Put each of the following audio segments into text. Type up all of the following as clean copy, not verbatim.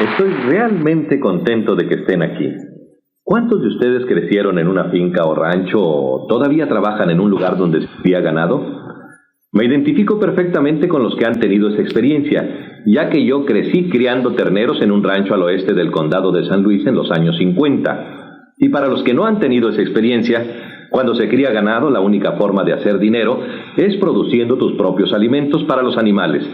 Estoy realmente contento de que estén aquí. ¿Cuántos de ustedes crecieron en una finca o rancho o todavía trabajan en un lugar donde se cría ganado? Me identifico perfectamente con los que han tenido esa experiencia, ya que yo crecí criando terneros en un rancho al oeste del condado de San Luis en los años 50. Y para los que no han tenido esa experiencia, cuando se cría ganado, la única forma de hacer dinero es produciendo tus propios alimentos para los animales.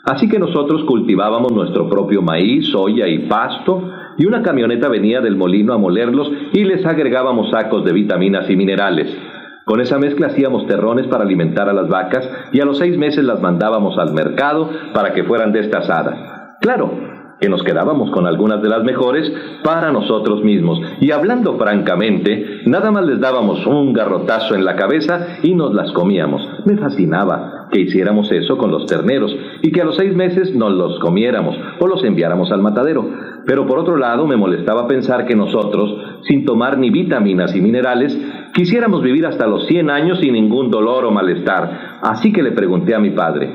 Así que nosotros cultivábamos nuestro propio maíz, soya y pasto, y una camioneta venía del molino a molerlos y les agregábamos sacos de vitaminas y minerales. Con esa mezcla hacíamos terrones para alimentar a las vacas y a los 6 meses las mandábamos al mercado para que fueran destazadas. Claro que nos quedábamos con algunas de las mejores para nosotros mismos. Y hablando francamente, nada más les dábamos un garrotazo en la cabeza y nos las comíamos. Me fascinaba que hiciéramos eso con los terneros y que a los 6 meses nos los comiéramos o los enviáramos al matadero. Pero por otro lado, me molestaba pensar que nosotros, sin tomar ni vitaminas y minerales, quisiéramos vivir hasta los 100 años sin ningún dolor o malestar. Así que le pregunté a mi padre: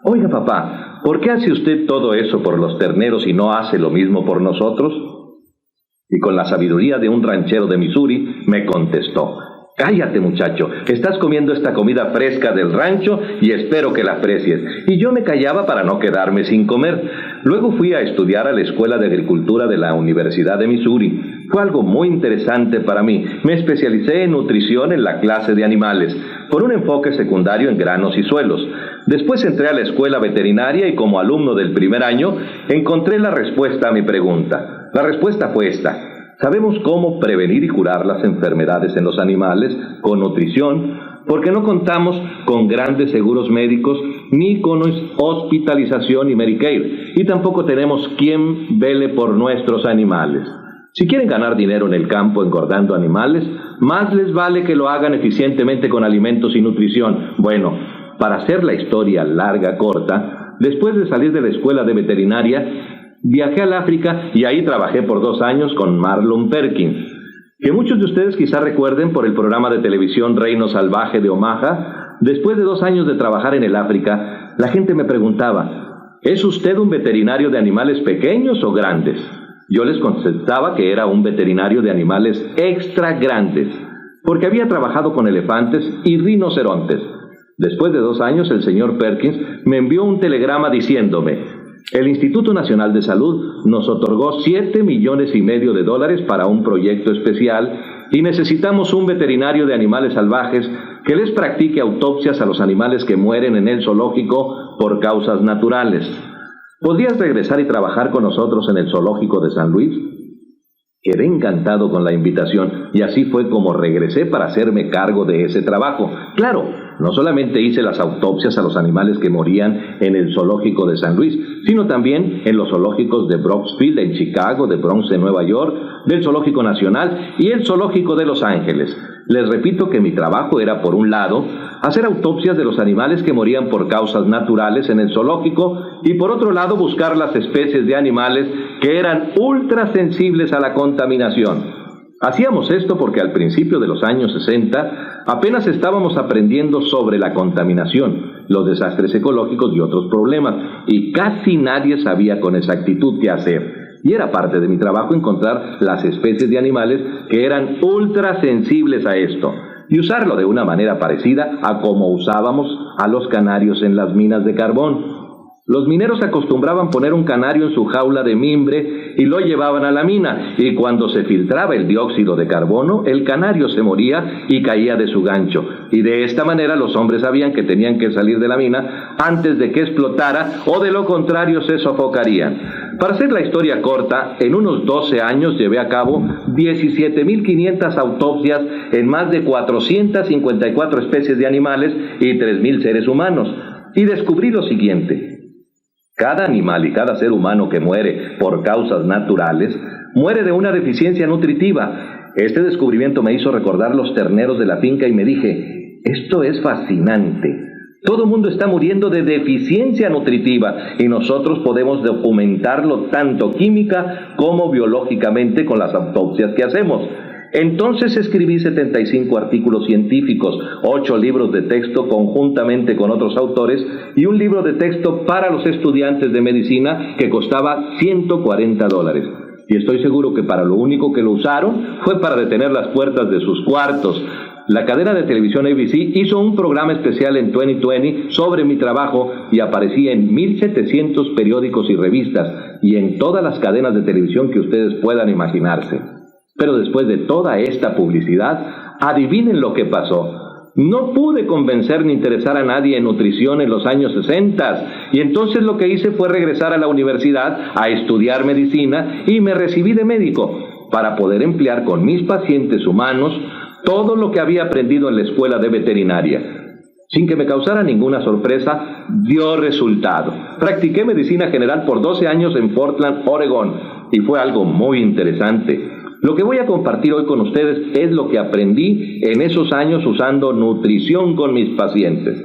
«Oiga, papá, ¿por qué hace usted todo eso por los terneros y no hace lo mismo por nosotros?». Y con la sabiduría de un ranchero de Missouri, me contestó: «Cállate, muchacho, estás comiendo esta comida fresca del rancho y espero que la aprecies». Y yo me callaba para no quedarme sin comer. Luego fui a estudiar a la Escuela de Agricultura de la Universidad de Missouri. Fue algo muy interesante para mí. Me especialicé en nutrición en la clase de animales, con un enfoque secundario en granos y suelos. Después entré a la escuela veterinaria y como alumno del primer año, encontré la respuesta a mi pregunta. La respuesta fue esta: sabemos cómo prevenir y curar las enfermedades en los animales con nutrición, porque no contamos con grandes seguros médicos, ni con hospitalización y Medicare, y tampoco tenemos quien vele por nuestros animales. Si quieren ganar dinero en el campo engordando animales, más les vale que lo hagan eficientemente con alimentos y nutrición. Bueno, para hacer la historia larga corta, después de salir de la escuela de veterinaria, viajé al África y ahí trabajé por 2 años con Marlon Perkins, que muchos de ustedes quizá recuerden por el programa de televisión Reino Salvaje de Omaha. Después de 2 años de trabajar en el África, la gente me preguntaba: ¿es usted un veterinario de animales pequeños o grandes? Yo les contestaba que era un veterinario de animales extra grandes, porque había trabajado con elefantes y rinocerontes. Después de 2 años, el señor Perkins me envió un telegrama diciéndome: el Instituto Nacional de Salud nos otorgó $7,5 millones para un proyecto especial y necesitamos un veterinario de animales salvajes que les practique autopsias a los animales que mueren en el zoológico por causas naturales. ¿Podrías regresar y trabajar con nosotros en el zoológico de San Luis? Quedé encantado con la invitación y así fue como regresé para hacerme cargo de ese trabajo. Claro, no solamente hice las autopsias a los animales que morían en el zoológico de San Luis, sino también en los zoológicos de Brooksfield en Chicago, de Bronx en Nueva York, del Zoológico Nacional y el Zoológico de Los Ángeles. Les repito que mi trabajo era, por un lado, hacer autopsias de los animales que morían por causas naturales en el zoológico y por otro lado buscar las especies de animales que eran ultra sensibles a la contaminación. Hacíamos esto porque al principio de los años 60 apenas estábamos aprendiendo sobre la contaminación, los desastres ecológicos y otros problemas, y casi nadie sabía con exactitud qué hacer. Y era parte de mi trabajo encontrar las especies de animales que eran ultra sensibles a esto y usarlo de una manera parecida a como usábamos a los canarios en las minas de carbón. Los mineros acostumbraban poner un canario en su jaula de mimbre y lo llevaban a la mina, y cuando se filtraba el dióxido de carbono, el canario se moría y caía de su gancho, y de esta manera los hombres sabían que tenían que salir de la mina antes de que explotara, o de lo contrario se sofocarían. Para hacer la historia corta, en unos 12 años llevé a cabo 17,500 autopsias en más de 454 especies de animales y 3,000 seres humanos, y descubrí lo siguiente: cada animal y cada ser humano que muere por causas naturales muere de una deficiencia nutritiva. Este descubrimiento me hizo recordar los terneros de la finca y me dije: esto es fascinante. Todo el mundo está muriendo de deficiencia nutritiva y nosotros podemos documentarlo tanto química como biológicamente con las autopsias que hacemos. Entonces escribí 75 artículos científicos, 8 libros de texto conjuntamente con otros autores y un libro de texto para los estudiantes de medicina que costaba $140. Y estoy seguro que para lo único que lo usaron fue para detener las puertas de sus cuartos. La cadena de televisión ABC hizo un programa especial en 2020 sobre mi trabajo y aparecía en 1,700 periódicos y revistas y en todas las cadenas de televisión que ustedes puedan imaginarse. Pero después de toda esta publicidad, adivinen lo que pasó. No pude convencer ni interesar a nadie en nutrición en los años 60 y entonces lo que hice fue regresar a la universidad a estudiar medicina y me recibí de médico para poder emplear con mis pacientes humanos todo lo que había aprendido en la escuela de veterinaria. Sin que me causara ninguna sorpresa, dio resultado. Practiqué medicina general por 12 años en Portland, Oregón, y fue algo muy interesante. Lo que voy a compartir hoy con ustedes es lo que aprendí en esos años usando nutrición con mis pacientes.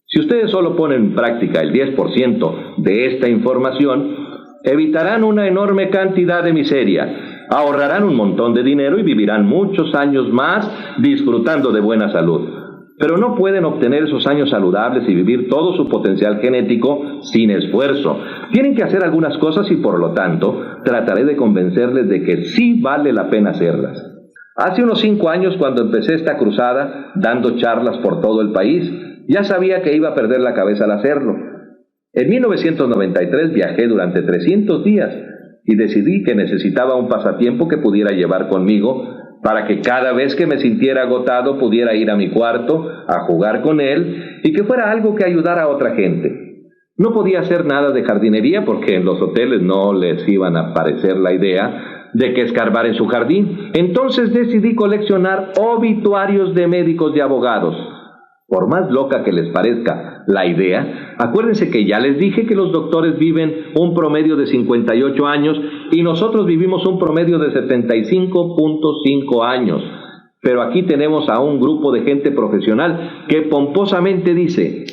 Si ustedes solo ponen en práctica el 10% de esta información, evitarán una enorme cantidad de miseria, ahorrarán un montón de dinero y vivirán muchos años más disfrutando de buena salud. Pero no pueden obtener esos años saludables y vivir todo su potencial genético sin esfuerzo. Tienen que hacer algunas cosas y por lo tanto trataré de convencerles de que sí vale la pena hacerlas. Hace unos 5 años, cuando empecé esta cruzada, dando charlas por todo el país, ya sabía que iba a perder la cabeza al hacerlo. En 1993 viajé durante 300 días y decidí que necesitaba un pasatiempo que pudiera llevar conmigo para que cada vez que me sintiera agotado pudiera ir a mi cuarto a jugar con él y que fuera algo que ayudara a otra gente. No podía hacer nada de jardinería porque en los hoteles no les iban a parecer la idea de que escarbar en su jardín. Entonces decidí coleccionar obituarios de médicos y abogados. Por más loca que les parezca la idea, acuérdense que ya les dije que los doctores viven un promedio de 58 años y nosotros vivimos un promedio de 75.5 años. Pero aquí tenemos a un grupo de gente profesional que pomposamente dice: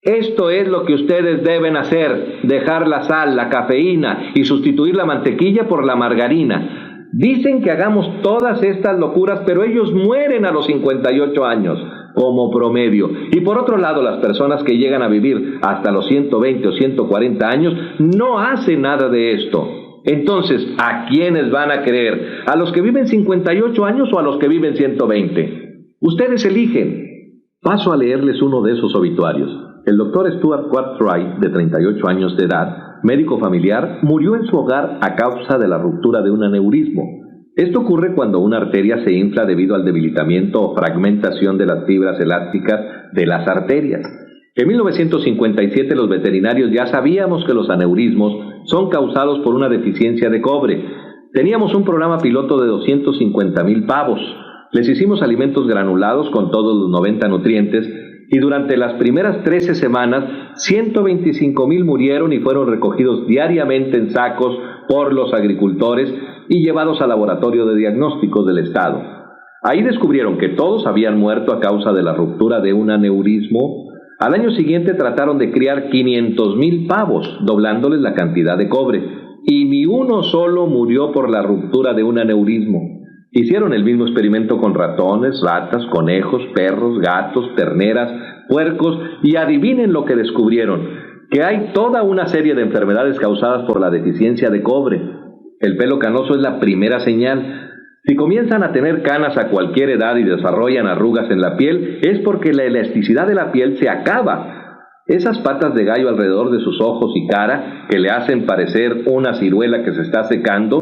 esto es lo que ustedes deben hacer, dejar la sal, la cafeína y sustituir la mantequilla por la margarina. Dicen que hagamos todas estas locuras, pero ellos mueren a los 58 años. Como promedio. Y por otro lado, las personas que llegan a vivir hasta los 120 o 140 años no hacen nada de esto. Entonces, ¿a quiénes van a creer? ¿A los que viven 58 años o a los que viven 120? Ustedes eligen. Paso a leerles uno de esos obituarios. El doctor Stuart Cartwright, de 38 años de edad, médico familiar, murió en su hogar a causa de la ruptura de un aneurismo. Esto ocurre cuando una arteria se infla debido al debilitamiento o fragmentación de las fibras elásticas de las arterias. En 1957 los veterinarios ya sabíamos que los aneurismos son causados por una deficiencia de cobre. Teníamos un programa piloto de 250,000 pavos. Les hicimos alimentos granulados con todos los 90 nutrientes y durante las primeras 13 semanas 125,000 murieron y fueron recogidos diariamente en sacos por los agricultores y llevados al laboratorio de diagnósticos del estado. Ahí descubrieron que todos habían muerto a causa de la ruptura de un aneurismo. Al año siguiente trataron de criar 500,000 pavos, doblándoles la cantidad de cobre, y ni uno solo murió por la ruptura de un aneurismo. Hicieron el mismo experimento con ratones, ratas, conejos, perros, gatos, terneras, puercos, y adivinen lo que descubrieron: que hay toda una serie de enfermedades causadas por la deficiencia de cobre. El pelo canoso es la primera señal. Si comienzan a tener canas a cualquier edad y desarrollan arrugas en la piel, es porque la elasticidad de la piel se acaba. Esas patas de gallo alrededor de sus ojos y cara, que le hacen parecer una ciruela que se está secando,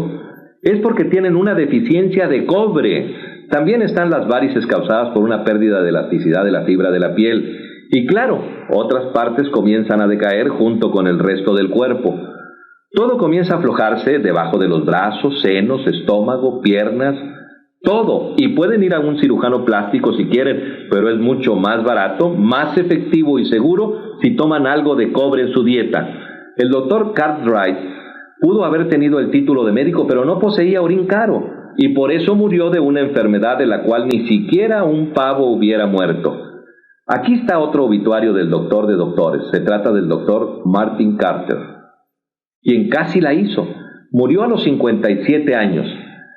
es porque tienen una deficiencia de cobre. También están las varices causadas por una pérdida de elasticidad de la fibra de la piel. Y claro, otras partes comienzan a decaer junto con el resto del cuerpo. Todo comienza a aflojarse debajo de los brazos, senos, estómago, piernas, todo. Y pueden ir a un cirujano plástico si quieren, pero es mucho más barato, más efectivo y seguro si toman algo de cobre en su dieta. El doctor Cartwright pudo haber tenido el título de médico, pero no poseía orín caro, y por eso murió de una enfermedad de la cual ni siquiera un pavo hubiera muerto. Aquí está otro obituario del doctor de doctores. Se trata del doctor Martin Carter, quien casi la hizo. Murió a los 57 años.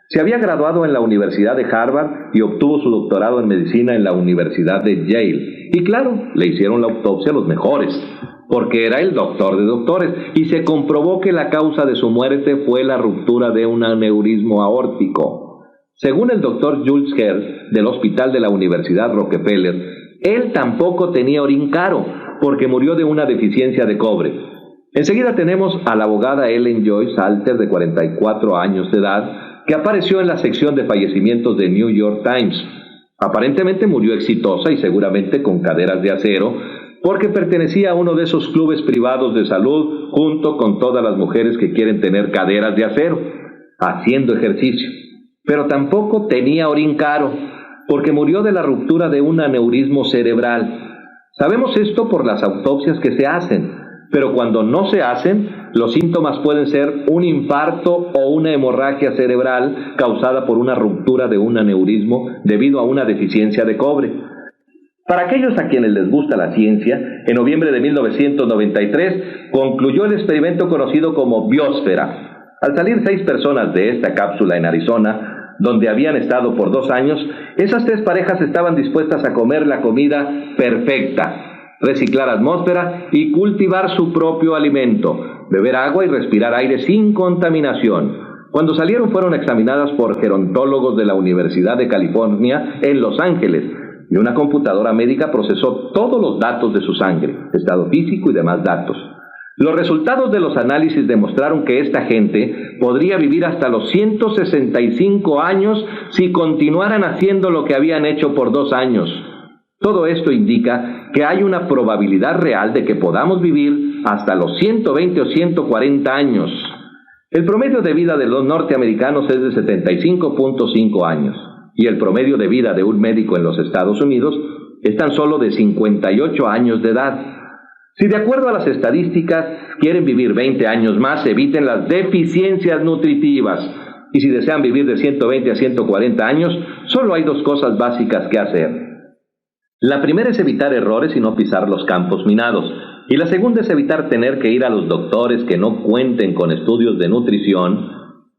Se había graduado en la Universidad de Harvard y obtuvo su doctorado en medicina en la Universidad de Yale. Y claro, le hicieron la autopsia a los mejores, porque era el doctor de doctores, y se comprobó que la causa de su muerte fue la ruptura de un aneurismo aórtico. Según el doctor Jules Herr, del Hospital de la Universidad Rockefeller, él tampoco tenía orín caro, porque murió de una deficiencia de cobre. Enseguida tenemos a la abogada Ellen Joyce Alter, de 44 años de edad, que apareció en la sección de fallecimientos de New York Times. Aparentemente murió exitosa y seguramente con caderas de acero, porque pertenecía a uno de esos clubes privados de salud junto con todas las mujeres que quieren tener caderas de acero, haciendo ejercicio. Pero tampoco tenía orín caro, porque murió de la ruptura de un aneurismo cerebral. Sabemos esto por las autopsias que se hacen, pero cuando no se hacen, los síntomas pueden ser un infarto o una hemorragia cerebral causada por una ruptura de un aneurismo debido a una deficiencia de cobre. Para aquellos a quienes les gusta la ciencia, en noviembre de 1993 concluyó el experimento conocido como Biosfera. Al salir 6 personas de esta cápsula en Arizona, donde habían estado por 2 años, esas 3 parejas estaban dispuestas a comer la comida perfecta, reciclar atmósfera y cultivar su propio alimento, beber agua y respirar aire sin contaminación. Cuando salieron fueron examinadas por gerontólogos de la Universidad de California en Los Ángeles, y una computadora médica procesó todos los datos de su sangre, estado físico y demás datos. Los resultados de los análisis demostraron que esta gente podría vivir hasta los 165 años si continuaran haciendo lo que habían hecho por 2 años. Todo esto indica que hay una probabilidad real de que podamos vivir hasta los 120 o 140 años. El promedio de vida de los norteamericanos es de 75.5 años, y el promedio de vida de un médico en los Estados Unidos es tan solo de 58 años de edad. Si de acuerdo a las estadísticas quieren vivir 20 años más, eviten las deficiencias nutritivas. Y si desean vivir de 120 a 140 años, solo hay 2 cosas básicas que hacer. La primera es evitar errores y no pisar los campos minados. Y la segunda es evitar tener que ir a los doctores que no cuenten con estudios de nutrición.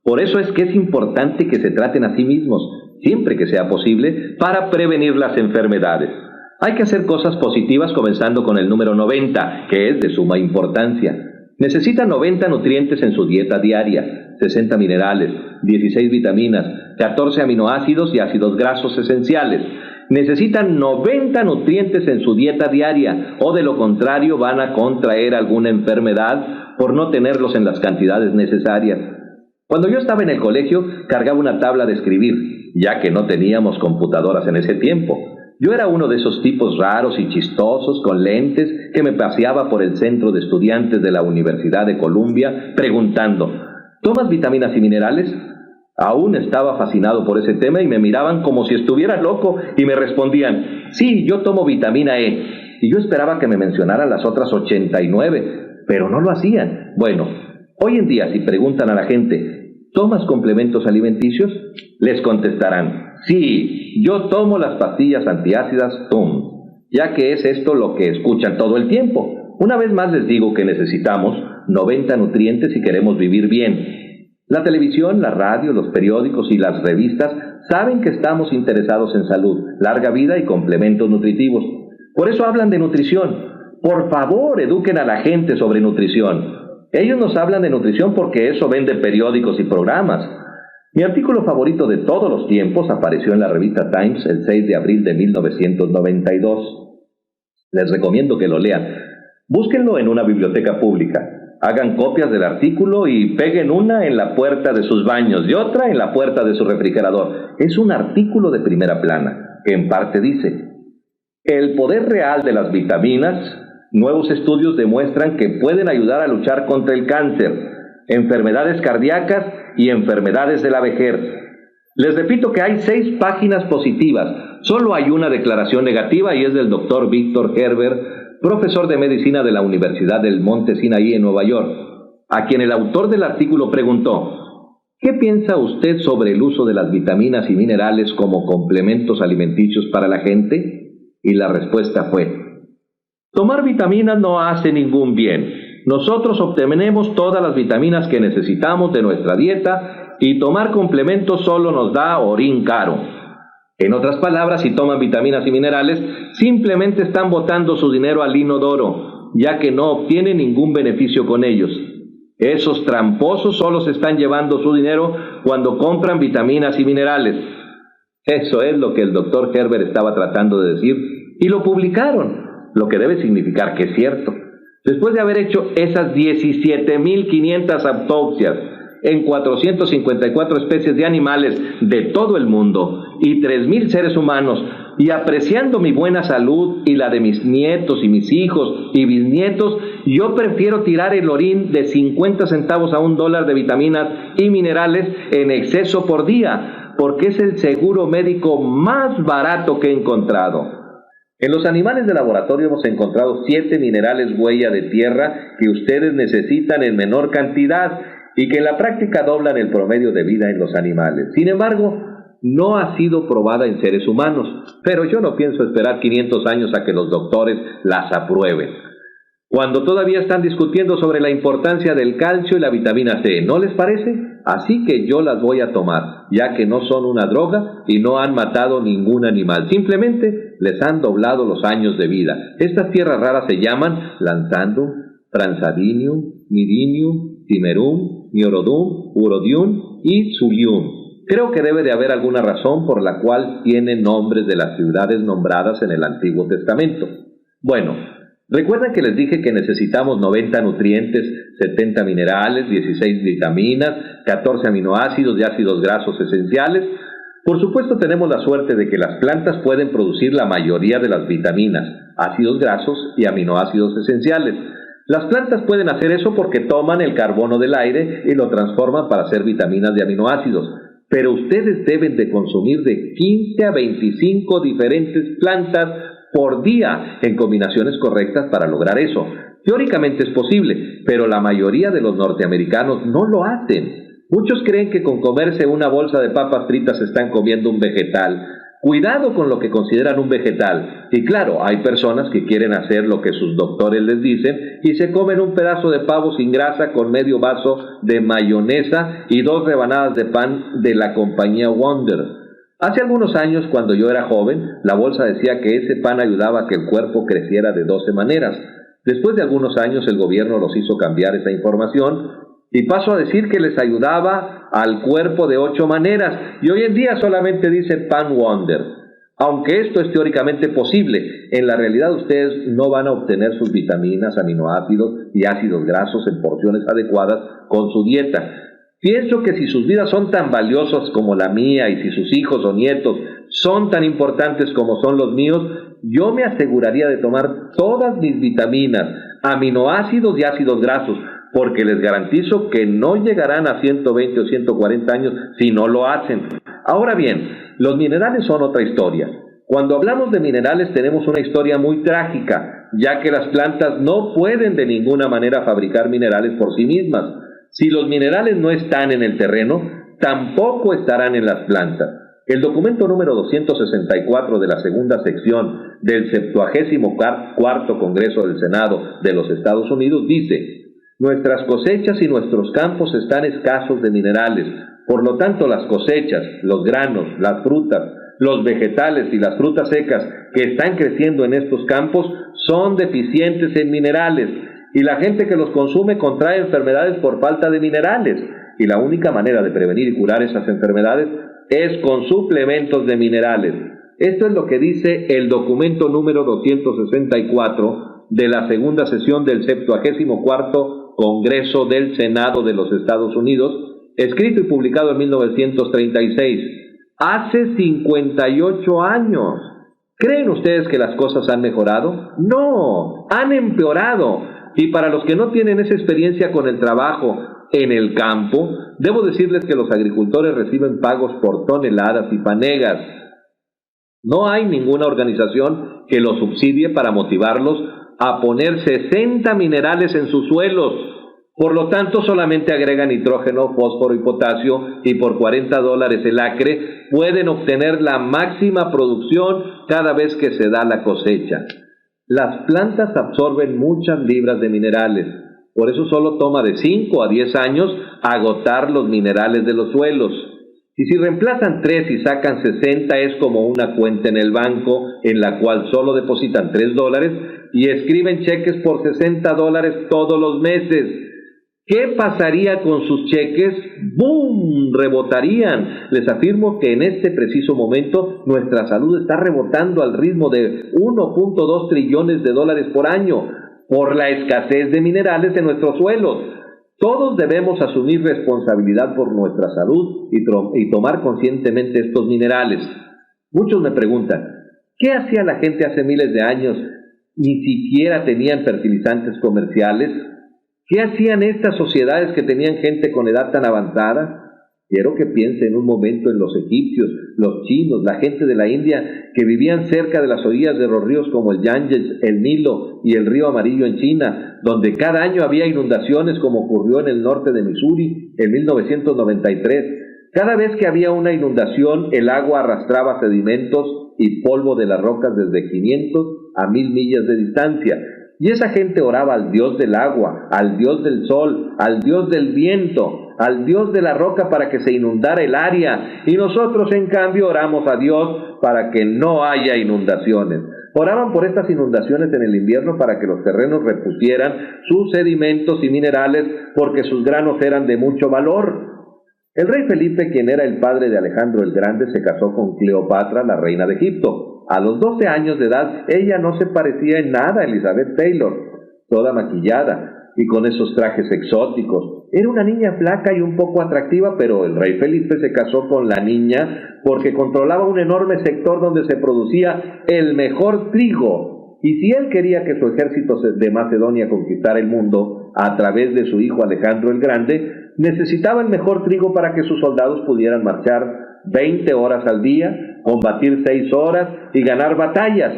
Por eso es que es importante que se traten a sí mismos, siempre que sea posible, para prevenir las enfermedades. Hay que hacer cosas positivas comenzando con el número 90, que es de suma importancia. Necesita 90 nutrientes en su dieta diaria, 60 minerales, 16 vitaminas, 14 aminoácidos y ácidos grasos esenciales. Necesitan 90 nutrientes en su dieta diaria, o de lo contrario van a contraer alguna enfermedad por no tenerlos en las cantidades necesarias. Cuando yo estaba en el colegio, cargaba una tabla de escribir, ya que no teníamos computadoras en ese tiempo. Yo era uno de esos tipos raros y chistosos con lentes que me paseaba por el centro de estudiantes de la Universidad de Columbia preguntando: ¿tomas vitaminas y minerales? Aún estaba fascinado por ese tema y me miraban como si estuviera loco y me respondían: sí, yo tomo vitamina E. Y yo esperaba que me mencionaran las otras 89, pero no lo hacían. Bueno, hoy en día si preguntan a la gente: ¿tomas complementos alimenticios? Les contestarán: sí, yo tomo las pastillas antiácidas TUM, ya que es esto lo que escuchan todo el tiempo. Una vez más les digo que necesitamos 90 nutrientes si queremos vivir bien. La televisión, la radio, los periódicos y las revistas saben que estamos interesados en salud, larga vida y complementos nutritivos. Por eso hablan de nutrición. Por favor, eduquen a la gente sobre nutrición. Ellos nos hablan de nutrición porque eso vende periódicos y programas. Mi artículo favorito de todos los tiempos apareció en la revista Times el 6 de abril de 1992. Les recomiendo que lo lean. Búsquenlo en una biblioteca pública. Hagan copias del artículo y peguen una en la puerta de sus baños y otra en la puerta de su refrigerador. Es un artículo de primera plana, que en parte dice: el poder real de las vitaminas. Nuevos estudios demuestran que pueden ayudar a luchar contra el cáncer, enfermedades cardíacas y enfermedades de la vejez. Les repito que hay 6 páginas positivas. Solo hay una declaración negativa y es del doctor Víctor Herbert, profesor de medicina de la Universidad del Monte Sinaí en Nueva York, a quien el autor del artículo preguntó: ¿qué piensa usted sobre el uso de las vitaminas y minerales como complementos alimenticios para la gente? Y la respuesta fue: tomar vitaminas no hace ningún bien. Nosotros obtenemos todas las vitaminas que necesitamos de nuestra dieta y tomar complementos solo nos da orín caro. En otras palabras, si toman vitaminas y minerales, simplemente están botando su dinero al inodoro, ya que no obtienen ningún beneficio con ellos. Esos tramposos solo se están llevando su dinero cuando compran vitaminas y minerales. Eso es lo que el doctor Herbert estaba tratando de decir, y lo publicaron, lo que debe significar que es cierto. Después de haber hecho esas 17.500 autopsias en 454 especies de animales de todo el mundo y 3.000 seres humanos, y apreciando mi buena salud y la de mis nietos y mis hijos y bisnietos, yo prefiero tirar el orín de 50 centavos a $1 de vitaminas y minerales en exceso por día, porque es el seguro médico más barato que he encontrado. En los animales de laboratorio hemos encontrado 7 minerales huella de tierra que ustedes necesitan en menor cantidad y que en la práctica doblan el promedio de vida en los animales. Sin embargo, no ha sido probada en seres humanos, pero yo no pienso esperar 500 años a que los doctores las aprueben, cuando todavía están discutiendo sobre la importancia del calcio y la vitamina C, ¿no les parece? Así que yo las voy a tomar, ya que no son una droga y no han matado ningún animal, simplemente les han doblado los años de vida. Estas tierras raras se llaman lanzandum, transadinium, midinium, timerum, niorodum, urodium y zulium. Creo que debe de haber alguna razón por la cual tienen nombres de las ciudades nombradas en el Antiguo Testamento. Bueno, ¿recuerdan que les dije que necesitamos 90 nutrientes, 70 minerales, 16 vitaminas, 14 aminoácidos y ácidos grasos esenciales? Por supuesto, tenemos la suerte de que las plantas pueden producir la mayoría de las vitaminas, ácidos grasos y aminoácidos esenciales. Las plantas pueden hacer eso porque toman el carbono del aire y lo transforman para hacer vitaminas y aminoácidos. Pero ustedes deben de consumir de 15 a 25 diferentes plantas por día en combinaciones correctas para lograr eso. Teóricamente es posible, pero la mayoría de los norteamericanos no lo hacen. Muchos creen que con comerse una bolsa de papas fritas están comiendo un vegetal. Cuidado con lo que consideran un vegetal. Y claro, hay personas que quieren hacer lo que sus doctores les dicen y se comen un pedazo de pavo sin grasa con medio vaso de mayonesa y 2 rebanadas de pan de la compañía Wonder. Hace algunos años, cuando yo era joven, la bolsa decía que ese pan ayudaba a que el cuerpo creciera de 12 maneras. Después de algunos años, el gobierno los hizo cambiar esa información y pasó a decir que les ayudaba al cuerpo de 8 maneras, y hoy en día solamente dice Pan Wonder. Aunque esto es teóricamente posible, en la realidad ustedes no van a obtener sus vitaminas, aminoácidos y ácidos grasos en porciones adecuadas con su dieta. Pienso que si sus vidas son tan valiosas como la mía y si sus hijos o nietos son tan importantes como son los míos, yo me aseguraría de tomar todas mis vitaminas, aminoácidos y ácidos grasos, porque les garantizo que no llegarán a 120 o 140 años si no lo hacen. Ahora bien, los minerales son otra historia. Cuando hablamos de minerales tenemos una historia muy trágica, ya que las plantas no pueden de ninguna manera fabricar minerales por sí mismas. Si los minerales no están en el terreno, tampoco estarán en las plantas. El documento número 264 de la segunda sección del 74º Congreso del Senado de los Estados Unidos dice: nuestras cosechas y nuestros campos están escasos de minerales, por lo tanto las cosechas, los granos, las frutas, los vegetales y las frutas secas que están creciendo en estos campos son deficientes en minerales, y la gente que los consume contrae enfermedades por falta de minerales, y la única manera de prevenir y curar esas enfermedades es con suplementos de minerales. Esto es lo que dice el documento número 264 de la segunda sesión del 74º Congreso del Senado de los Estados Unidos, escrito y publicado en 1936, hace 58 años. ¿Creen ustedes que las cosas han mejorado? No, han empeorado. Y para los que no tienen esa experiencia con el trabajo en el campo, debo decirles que los agricultores reciben pagos por toneladas y fanegas. No hay ninguna organización que los subsidie para motivarlos a poner 60 minerales en sus suelos. Por lo tanto, solamente agregan nitrógeno, fósforo y potasio, y por $40 el acre pueden obtener la máxima producción cada vez que se da la cosecha. Las plantas absorben muchas libras de minerales. Por eso solo toma de 5 a 10 años agotar los minerales de los suelos. Y si reemplazan 3 y sacan 60, es como una cuenta en el banco en la cual solo depositan $3 y escriben cheques por $60 todos los meses. ¿Qué pasaría con sus cheques? ¡Bum! Rebotarían. Les afirmo que en este preciso momento nuestra salud está rebotando al ritmo de 1.2 trillones de dólares por año por la escasez de minerales en nuestros suelos. Todos debemos asumir responsabilidad por nuestra salud y tomar conscientemente estos minerales. Muchos me preguntan, ¿qué hacía la gente hace miles de años? Ni siquiera tenían fertilizantes comerciales. ¿Qué hacían estas sociedades que tenían gente con edad tan avanzada? Quiero que piensen un momento en los egipcios, los chinos, la gente de la India que vivían cerca de las orillas de los ríos como el Ganges, el Nilo y el río Amarillo en China, donde cada año había inundaciones como ocurrió en el norte de Missouri en 1993. Cada vez que había una inundación, el agua arrastraba sedimentos y polvo de las rocas desde 500 a 1000 millas de distancia. Y esa gente oraba al Dios del agua, al Dios del sol, al Dios del viento, al Dios de la roca para que se inundara el área. Y nosotros, en cambio, oramos a Dios para que no haya inundaciones. Oraban por estas inundaciones en el invierno para que los terrenos repusieran sus sedimentos y minerales porque sus granos eran de mucho valor. El rey Felipe, quien era el padre de Alejandro el Grande, se casó con Cleopatra, la reina de Egipto. A los 12 años de edad, ella no se parecía en nada a Elizabeth Taylor, toda maquillada y con esos trajes exóticos. Era una niña flaca y un poco atractiva, pero el rey Felipe se casó con la niña porque controlaba un enorme sector donde se producía el mejor trigo. Y si él quería que su ejército de Macedonia conquistara el mundo a través de su hijo Alejandro el Grande, necesitaba el mejor trigo para que sus soldados pudieran marchar 20 horas al día, combatir 6 horas y ganar batallas.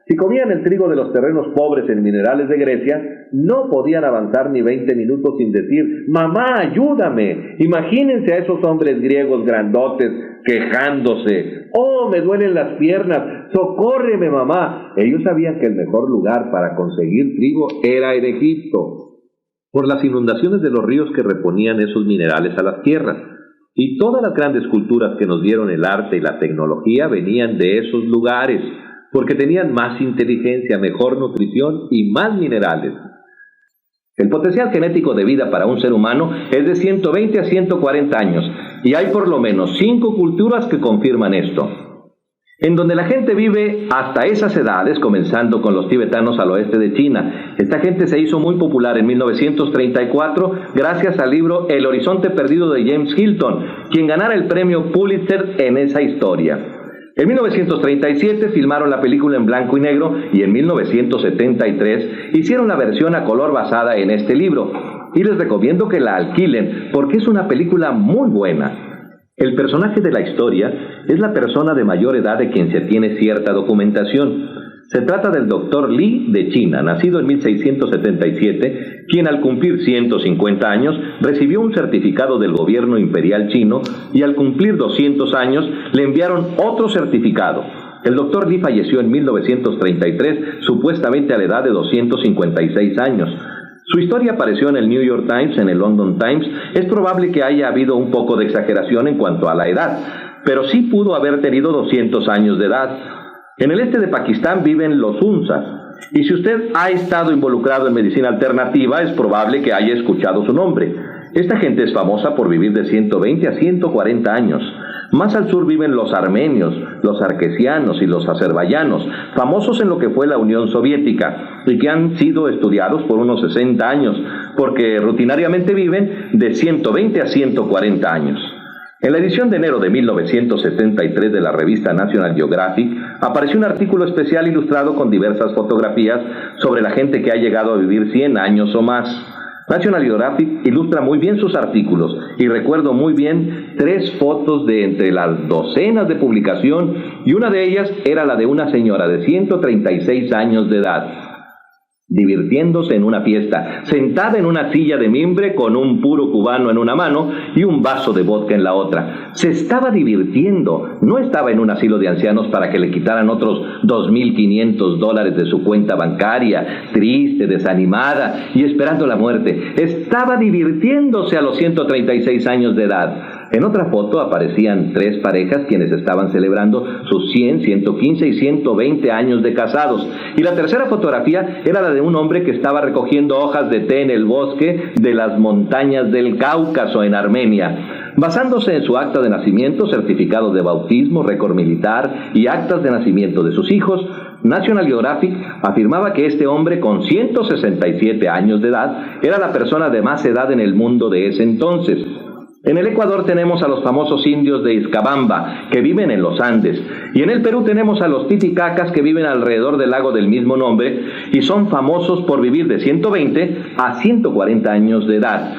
Si comían el trigo de los terrenos pobres en minerales de Grecia, no podían avanzar ni 20 minutos sin decir, ¡mamá, ayúdame! Imagínense a esos hombres griegos grandotes quejándose, ¡oh, me duelen las piernas! ¡Socórreme, mamá! Ellos sabían que el mejor lugar para conseguir trigo era en Egipto, por las inundaciones de los ríos que reponían esos minerales a las tierras. Y todas las grandes culturas que nos dieron el arte y la tecnología venían de esos lugares, porque tenían más inteligencia, mejor nutrición y más minerales. El potencial genético de vida para un ser humano es de 120 a 140 años, y hay por lo menos 5 culturas que confirman esto. En donde la gente vive hasta esas edades, comenzando con los tibetanos al oeste de China. Esta gente se hizo muy popular en 1934 gracias al libro El horizonte perdido de James Hilton, quien ganara el premio Pulitzer en esa historia. En 1937 filmaron la película en blanco y negro y en 1973 hicieron la versión a color basada en este libro. Y les recomiendo que la alquilen porque es una película muy buena. El personaje de la historia es la persona de mayor edad de quien se tiene cierta documentación. Se trata del Dr. Li de China, nacido en 1677, quien al cumplir 150 años recibió un certificado del gobierno imperial chino y al cumplir 200 años le enviaron otro certificado. El Dr. Li falleció en 1933, supuestamente a la edad de 256 años. Su historia apareció en el New York Times, en el London Times. Es probable que haya habido un poco de exageración en cuanto a la edad, pero sí pudo haber tenido 200 años de edad. En el este de Pakistán viven los Hunsas, y si usted ha estado involucrado en medicina alternativa, es probable que haya escuchado su nombre. Esta gente es famosa por vivir de 120 a 140 años. Más al sur viven los armenios, los arquesianos y los azerbaiyanos, famosos en lo que fue la Unión Soviética, y que han sido estudiados por unos 60 años, porque rutinariamente viven de 120 a 140 años. En la edición de enero de 1973 de la revista National Geographic apareció un artículo especial ilustrado con diversas fotografías sobre la gente que ha llegado a vivir 100 años o más. National Geographic ilustra muy bien sus artículos y recuerdo muy bien 3 fotos de entre las docenas de publicación y una de ellas era la de una señora de 136 años de edad. divirtiéndose en una fiesta, sentada en una silla de mimbre con un puro cubano en una mano y un vaso de vodka en la otra. Se estaba divirtiendo, no estaba en un asilo de ancianos para que le quitaran otros $2,500 de su cuenta bancaria, triste, desanimada y esperando la muerte. Estaba divirtiéndose a los 136 años de edad. En otra foto aparecían 3 parejas quienes estaban celebrando sus 100, 115 y 120 años de casados. Y la tercera fotografía era la de un hombre que estaba recogiendo hojas de té en el bosque de las montañas del Cáucaso en Armenia. Basándose en su acta de nacimiento, certificado de bautismo, récord militar y actas de nacimiento de sus hijos, National Geographic afirmaba que este hombre con 167 años de edad era la persona de más edad en el mundo de ese entonces. En el Ecuador tenemos a los famosos indios de Izcabamba, que viven en los Andes. Y en el Perú tenemos a los titicacas, que viven alrededor del lago del mismo nombre, y son famosos por vivir de 120 a 140 años de edad.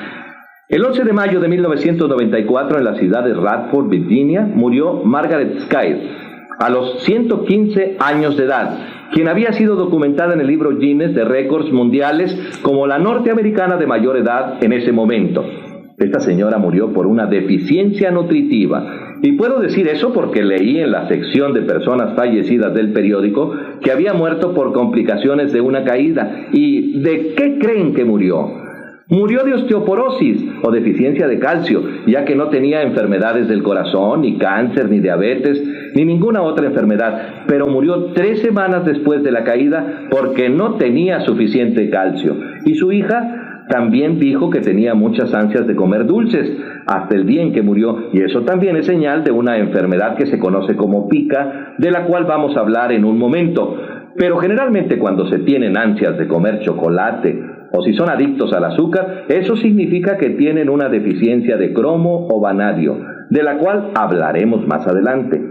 El 11 de mayo de 1994, en la ciudad de Radford, Virginia, murió Margaret Skyr, a los 115 años de edad, quien había sido documentada en el libro Guinness de récords mundiales como la norteamericana de mayor edad en ese momento. Esta señora murió por una deficiencia nutritiva. Y puedo decir eso porque leí en la sección de personas fallecidas del periódico que había muerto por complicaciones de una caída. ¿Y de qué creen que murió? Murió de osteoporosis o deficiencia de calcio, ya que no tenía enfermedades del corazón, ni cáncer, ni diabetes, ni ninguna otra enfermedad, pero murió 3 semanas después de la caída porque no tenía suficiente calcio. Y su hija también dijo que tenía muchas ansias de comer dulces hasta el día en que murió, y eso también es señal de una enfermedad que se conoce como pica, de la cual vamos a hablar en un momento. Pero generalmente cuando se tienen ansias de comer chocolate o si son adictos al azúcar, eso significa que tienen una deficiencia de cromo o vanadio, de la cual hablaremos más adelante.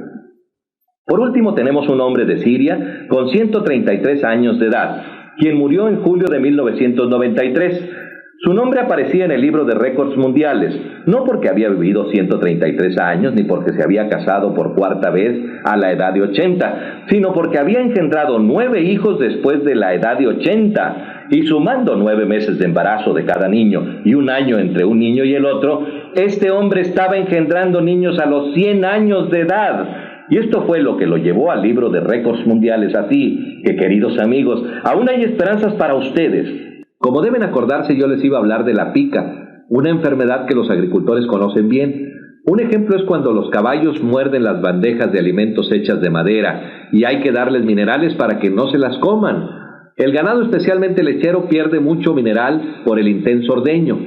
Por último tenemos un hombre de Siria con 133 años de edad, quien murió en julio de 1993. Su nombre aparecía en el libro de récords mundiales, no porque había vivido 133 años, ni porque se había casado por 4ª vez a la edad de 80, sino porque había engendrado 9 hijos después de la edad de 80, y sumando 9 meses de embarazo de cada niño, y 1 año entre un niño y el otro, este hombre estaba engendrando niños a los 100 años de edad. Y esto fue lo que lo llevó al libro de récords mundiales. Así que, queridos amigos, aún hay esperanzas para ustedes. Como deben acordarse, yo les iba a hablar de la pica, una enfermedad que los agricultores conocen bien. Un ejemplo es cuando los caballos muerden las bandejas de alimentos hechas de madera y hay que darles minerales para que no se las coman. El ganado, especialmente lechero, pierde mucho mineral por el intenso ordeño.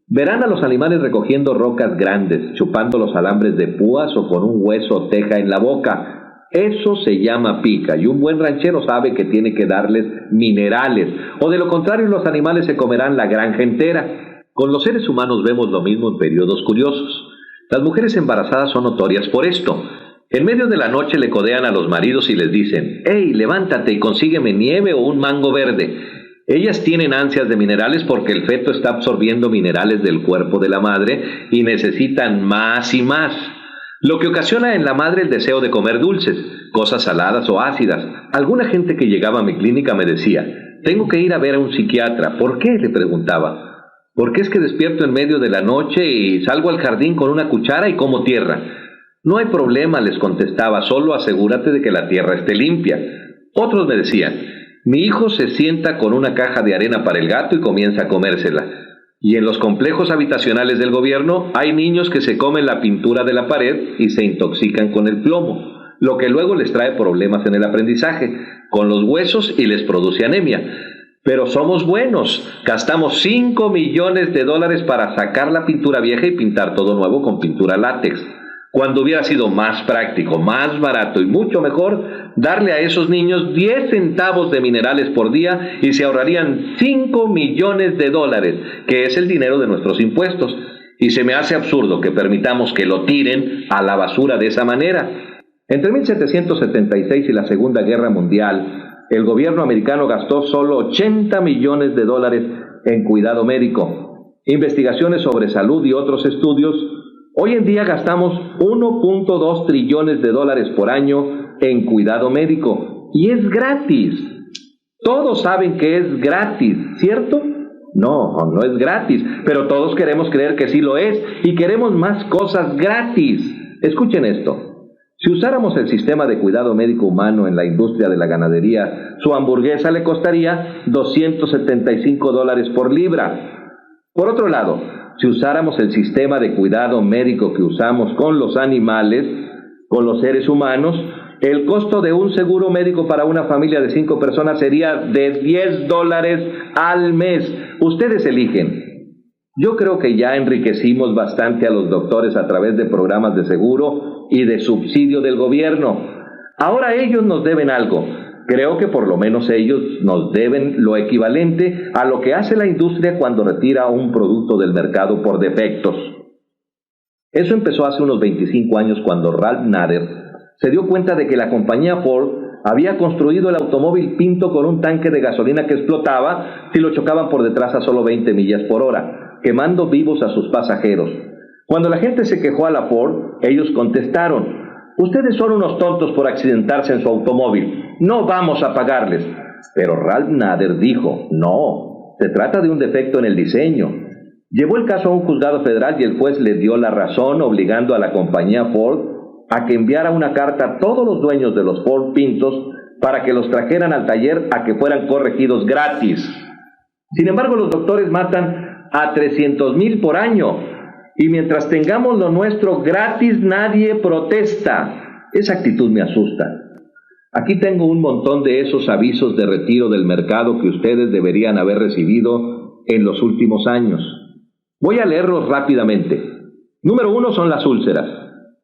Verán a los animales recogiendo rocas grandes, chupando los alambres de púas o con un hueso o teja en la boca. Eso se llama pica, y un buen ranchero sabe que tiene que darles minerales, o de lo contrario los animales se comerán la granja entera. Con los seres humanos vemos lo mismo en periodos curiosos. Las mujeres embarazadas son notorias por esto. En medio de la noche le codean a los maridos y les dicen: «¡Hey, levántate y consígueme nieve o un mango verde!». Ellas tienen ansias de minerales porque el feto está absorbiendo minerales del cuerpo de la madre y necesitan más y más, lo que ocasiona en la madre el deseo de comer dulces, cosas saladas o ácidas. Alguna gente que llegaba a mi clínica me decía: «Tengo que ir a ver a un psiquiatra». «¿Por qué?», le preguntaba. «Porque es que despierto en medio de la noche y salgo al jardín con una cuchara y como tierra». «No hay problema», les contestaba, «solo asegúrate de que la tierra esté limpia». Otros me decían: «Mi hijo se sienta con una caja de arena para el gato y comienza a comérsela». Y en los complejos habitacionales del gobierno hay niños que se comen la pintura de la pared y se intoxican con el plomo, lo que luego les trae problemas en el aprendizaje, con los huesos, y les produce anemia. Pero somos buenos, gastamos $5 millones para sacar la pintura vieja y pintar todo nuevo con pintura látex, cuando hubiera sido más práctico, más barato y mucho mejor darle a esos niños 10 centavos de minerales por día y se ahorrarían $5 millones, que es el dinero de nuestros impuestos. Y se me hace absurdo que permitamos que lo tiren a la basura de esa manera. Entre 1776 y la Segunda Guerra Mundial, el gobierno americano gastó solo $80 millones en cuidado médico, investigaciones sobre salud y otros estudios. Hoy en día gastamos $1.2 trillones por año en cuidado médico, y es gratis. Todos saben que es gratis, ¿cierto? No, no es gratis, pero todos queremos creer que sí lo es y queremos más cosas gratis. Escuchen esto. Si usáramos el sistema de cuidado médico humano en la industria de la ganadería, su hamburguesa le costaría $275 por libra. Por otro lado, si usáramos el sistema de cuidado médico que usamos con los animales, con los seres humanos, el costo de un seguro médico para una familia de 5 personas sería de $10 al mes. Ustedes eligen. Yo creo que ya enriquecimos bastante a los doctores a través de programas de seguro y de subsidio del gobierno. Ahora ellos nos deben algo. Creo que por lo menos ellos nos deben lo equivalente a lo que hace la industria cuando retira un producto del mercado por defectos. Eso empezó hace unos 25 años cuando Ralph Nader se dio cuenta de que la compañía Ford había construido el automóvil Pinto con un tanque de gasolina que explotaba si lo chocaban por detrás a solo 20 millas por hora, quemando vivos a sus pasajeros. Cuando la gente se quejó a la Ford, ellos contestaron: ustedes son unos tontos por accidentarse en su automóvil, no vamos a pagarles. Pero Ralph Nader dijo: no, se trata de un defecto en el diseño. Llevó el caso a un juzgado federal y el juez le dio la razón, obligando a la compañía Ford a que enviara una carta a todos los dueños de los Ford Pintos para que los trajeran al taller a que fueran corregidos gratis. Sin embargo, los doctores matan a 300,000 por año, y mientras tengamos lo nuestro gratis, nadie protesta. Esa actitud me asusta. Aquí tengo un montón de esos avisos de retiro del mercado que ustedes deberían haber recibido en los últimos años. Voy a leerlos rápidamente. Número 1 son las úlceras.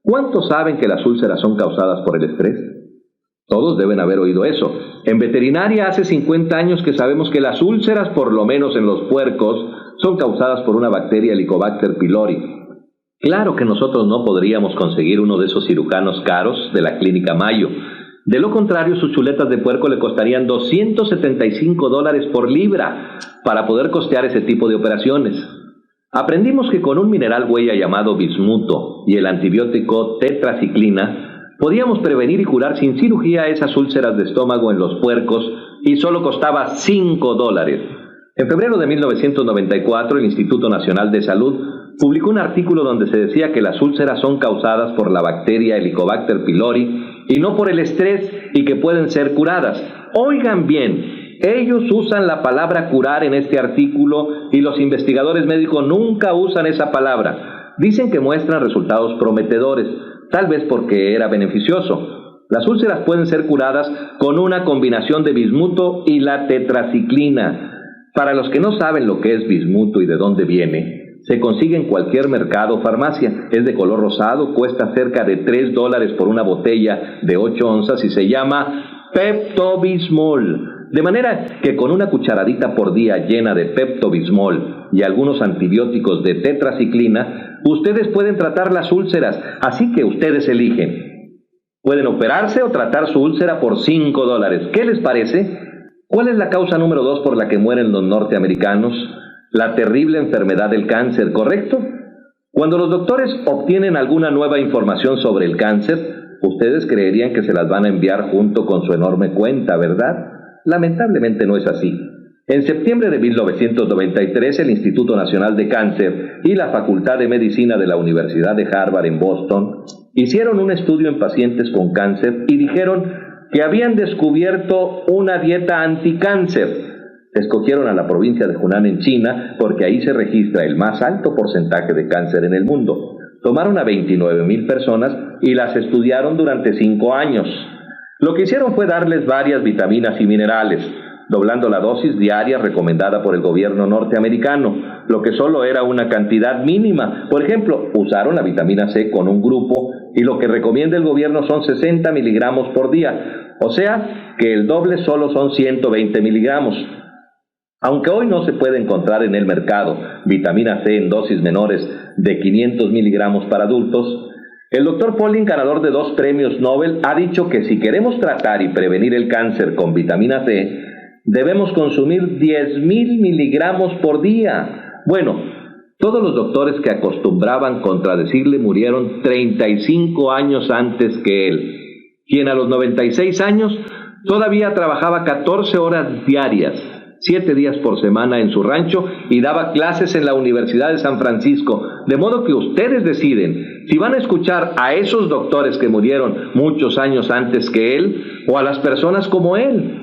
¿Cuántos saben que las úlceras son causadas por el estrés? Todos deben haber oído eso. En veterinaria hace 50 años que sabemos que las úlceras, por lo menos en los puercos, son causadas por una bacteria Helicobacter pylori. Claro que nosotros no podríamos conseguir uno de esos cirujanos caros de la clínica Mayo. De lo contrario, sus chuletas de puerco le costarían $275 por libra para poder costear ese tipo de operaciones. Aprendimos que con un mineral huella llamado bismuto y el antibiótico tetraciclina podíamos prevenir y curar sin cirugía esas úlceras de estómago en los puercos, y solo costaba $5. En febrero de 1994, el Instituto Nacional de Salud publicó un artículo donde se decía que las úlceras son causadas por la bacteria Helicobacter pylori y no por el estrés, y que pueden ser curadas. Oigan bien, ellos usan la palabra curar en este artículo y los investigadores médicos nunca usan esa palabra. Dicen que muestran resultados prometedores, tal vez porque era beneficioso. Las úlceras pueden ser curadas con una combinación de bismuto y la tetraciclina. Para los que no saben lo que es bismuto y de dónde viene, se consigue en cualquier mercado o farmacia. Es de color rosado, cuesta cerca de $3 por una botella de 8 onzas y se llama Pepto-Bismol. De manera que con una cucharadita por día llena de Pepto-Bismol y algunos antibióticos de tetraciclina, ustedes pueden tratar las úlceras, así que ustedes eligen. Pueden operarse o tratar su úlcera por $5. ¿Qué les parece? ¿Cuál es la causa número 2 por la que mueren los norteamericanos? La terrible enfermedad del cáncer, ¿correcto? Cuando los doctores obtienen alguna nueva información sobre el cáncer, ustedes creerían que se las van a enviar junto con su enorme cuenta, ¿verdad? Lamentablemente no es así. En septiembre de 1993, el Instituto Nacional de Cáncer y la Facultad de Medicina de la Universidad de Harvard en Boston hicieron un estudio en pacientes con cáncer y dijeron que habían descubierto una dieta anticáncer. Escogieron a la provincia de Hunan en China porque ahí se registra el más alto porcentaje de cáncer en el mundo. Tomaron a 29,000 personas y las estudiaron durante 5 años. Lo que hicieron fue darles varias vitaminas y minerales, doblando la dosis diaria recomendada por el gobierno norteamericano, lo que solo era una cantidad mínima. Por ejemplo, usaron la vitamina C con un grupo y lo que recomienda el gobierno son 60 miligramos por día, o sea que el doble solo son 120 miligramos. Aunque hoy no se puede encontrar en el mercado vitamina C en dosis menores de 500 miligramos para adultos, el Dr. Pauling, ganador de 2 premios Nobel, ha dicho que si queremos tratar y prevenir el cáncer con vitamina C, debemos consumir 10,000 miligramos por día. Bueno, todos los doctores que acostumbraban contradecirle murieron 35 años antes que él, quien a los 96 años todavía trabajaba 14 horas diarias, 7 días por semana en su rancho y daba clases en la Universidad de San Francisco, de modo que ustedes deciden si van a escuchar a esos doctores que murieron muchos años antes que él o a las personas como él.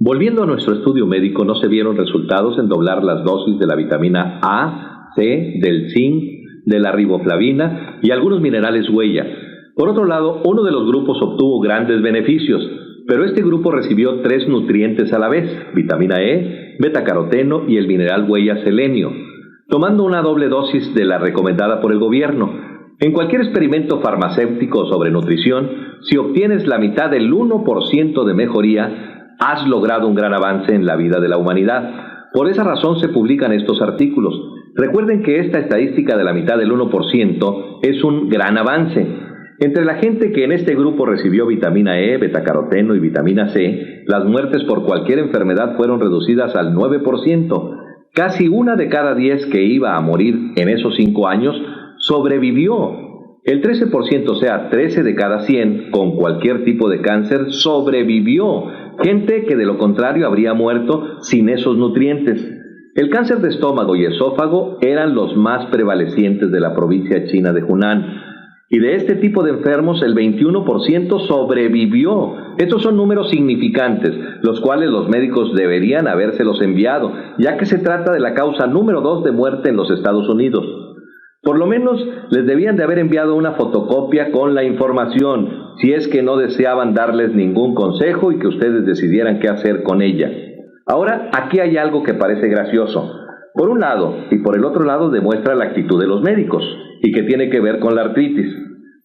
Volviendo a nuestro estudio médico, no se vieron resultados en doblar las dosis de la vitamina A, C, del zinc, de la riboflavina y algunos minerales huella. Por otro lado, uno de los grupos obtuvo grandes beneficios, pero este grupo recibió 3 nutrientes a la vez, vitamina E, betacaroteno y el mineral huella selenio, tomando una doble dosis de la recomendada por el gobierno. En cualquier experimento farmacéutico sobre nutrición, si obtienes la mitad del 1% de mejoría, has logrado un gran avance en la vida de la humanidad. Por esa razón se publican estos artículos. Recuerden que esta estadística de la mitad del 1% es un gran avance. Entre la gente que en este grupo recibió vitamina E, betacaroteno y vitamina C, las muertes por cualquier enfermedad fueron reducidas al 9%. Casi 1 de cada 10 que iba a morir en esos 5 años sobrevivió. El 13%, o sea, 13 de cada 100, con cualquier tipo de cáncer, sobrevivió. Gente que de lo contrario habría muerto sin esos nutrientes. El cáncer de estómago y esófago eran los más prevalecientes de la provincia china de Hunan. Y de este tipo de enfermos, el 21% sobrevivió. Estos son números significantes, los cuales los médicos deberían habérselos enviado, ya que se trata de la causa número 2 de muerte en los Estados Unidos. Por lo menos les debían de haber enviado una fotocopia con la información, si es que no deseaban darles ningún consejo y que ustedes decidieran qué hacer con ella. Ahora, aquí hay algo que parece gracioso. Por un lado, y por el otro lado demuestra la actitud de los médicos, y que tiene que ver con la artritis.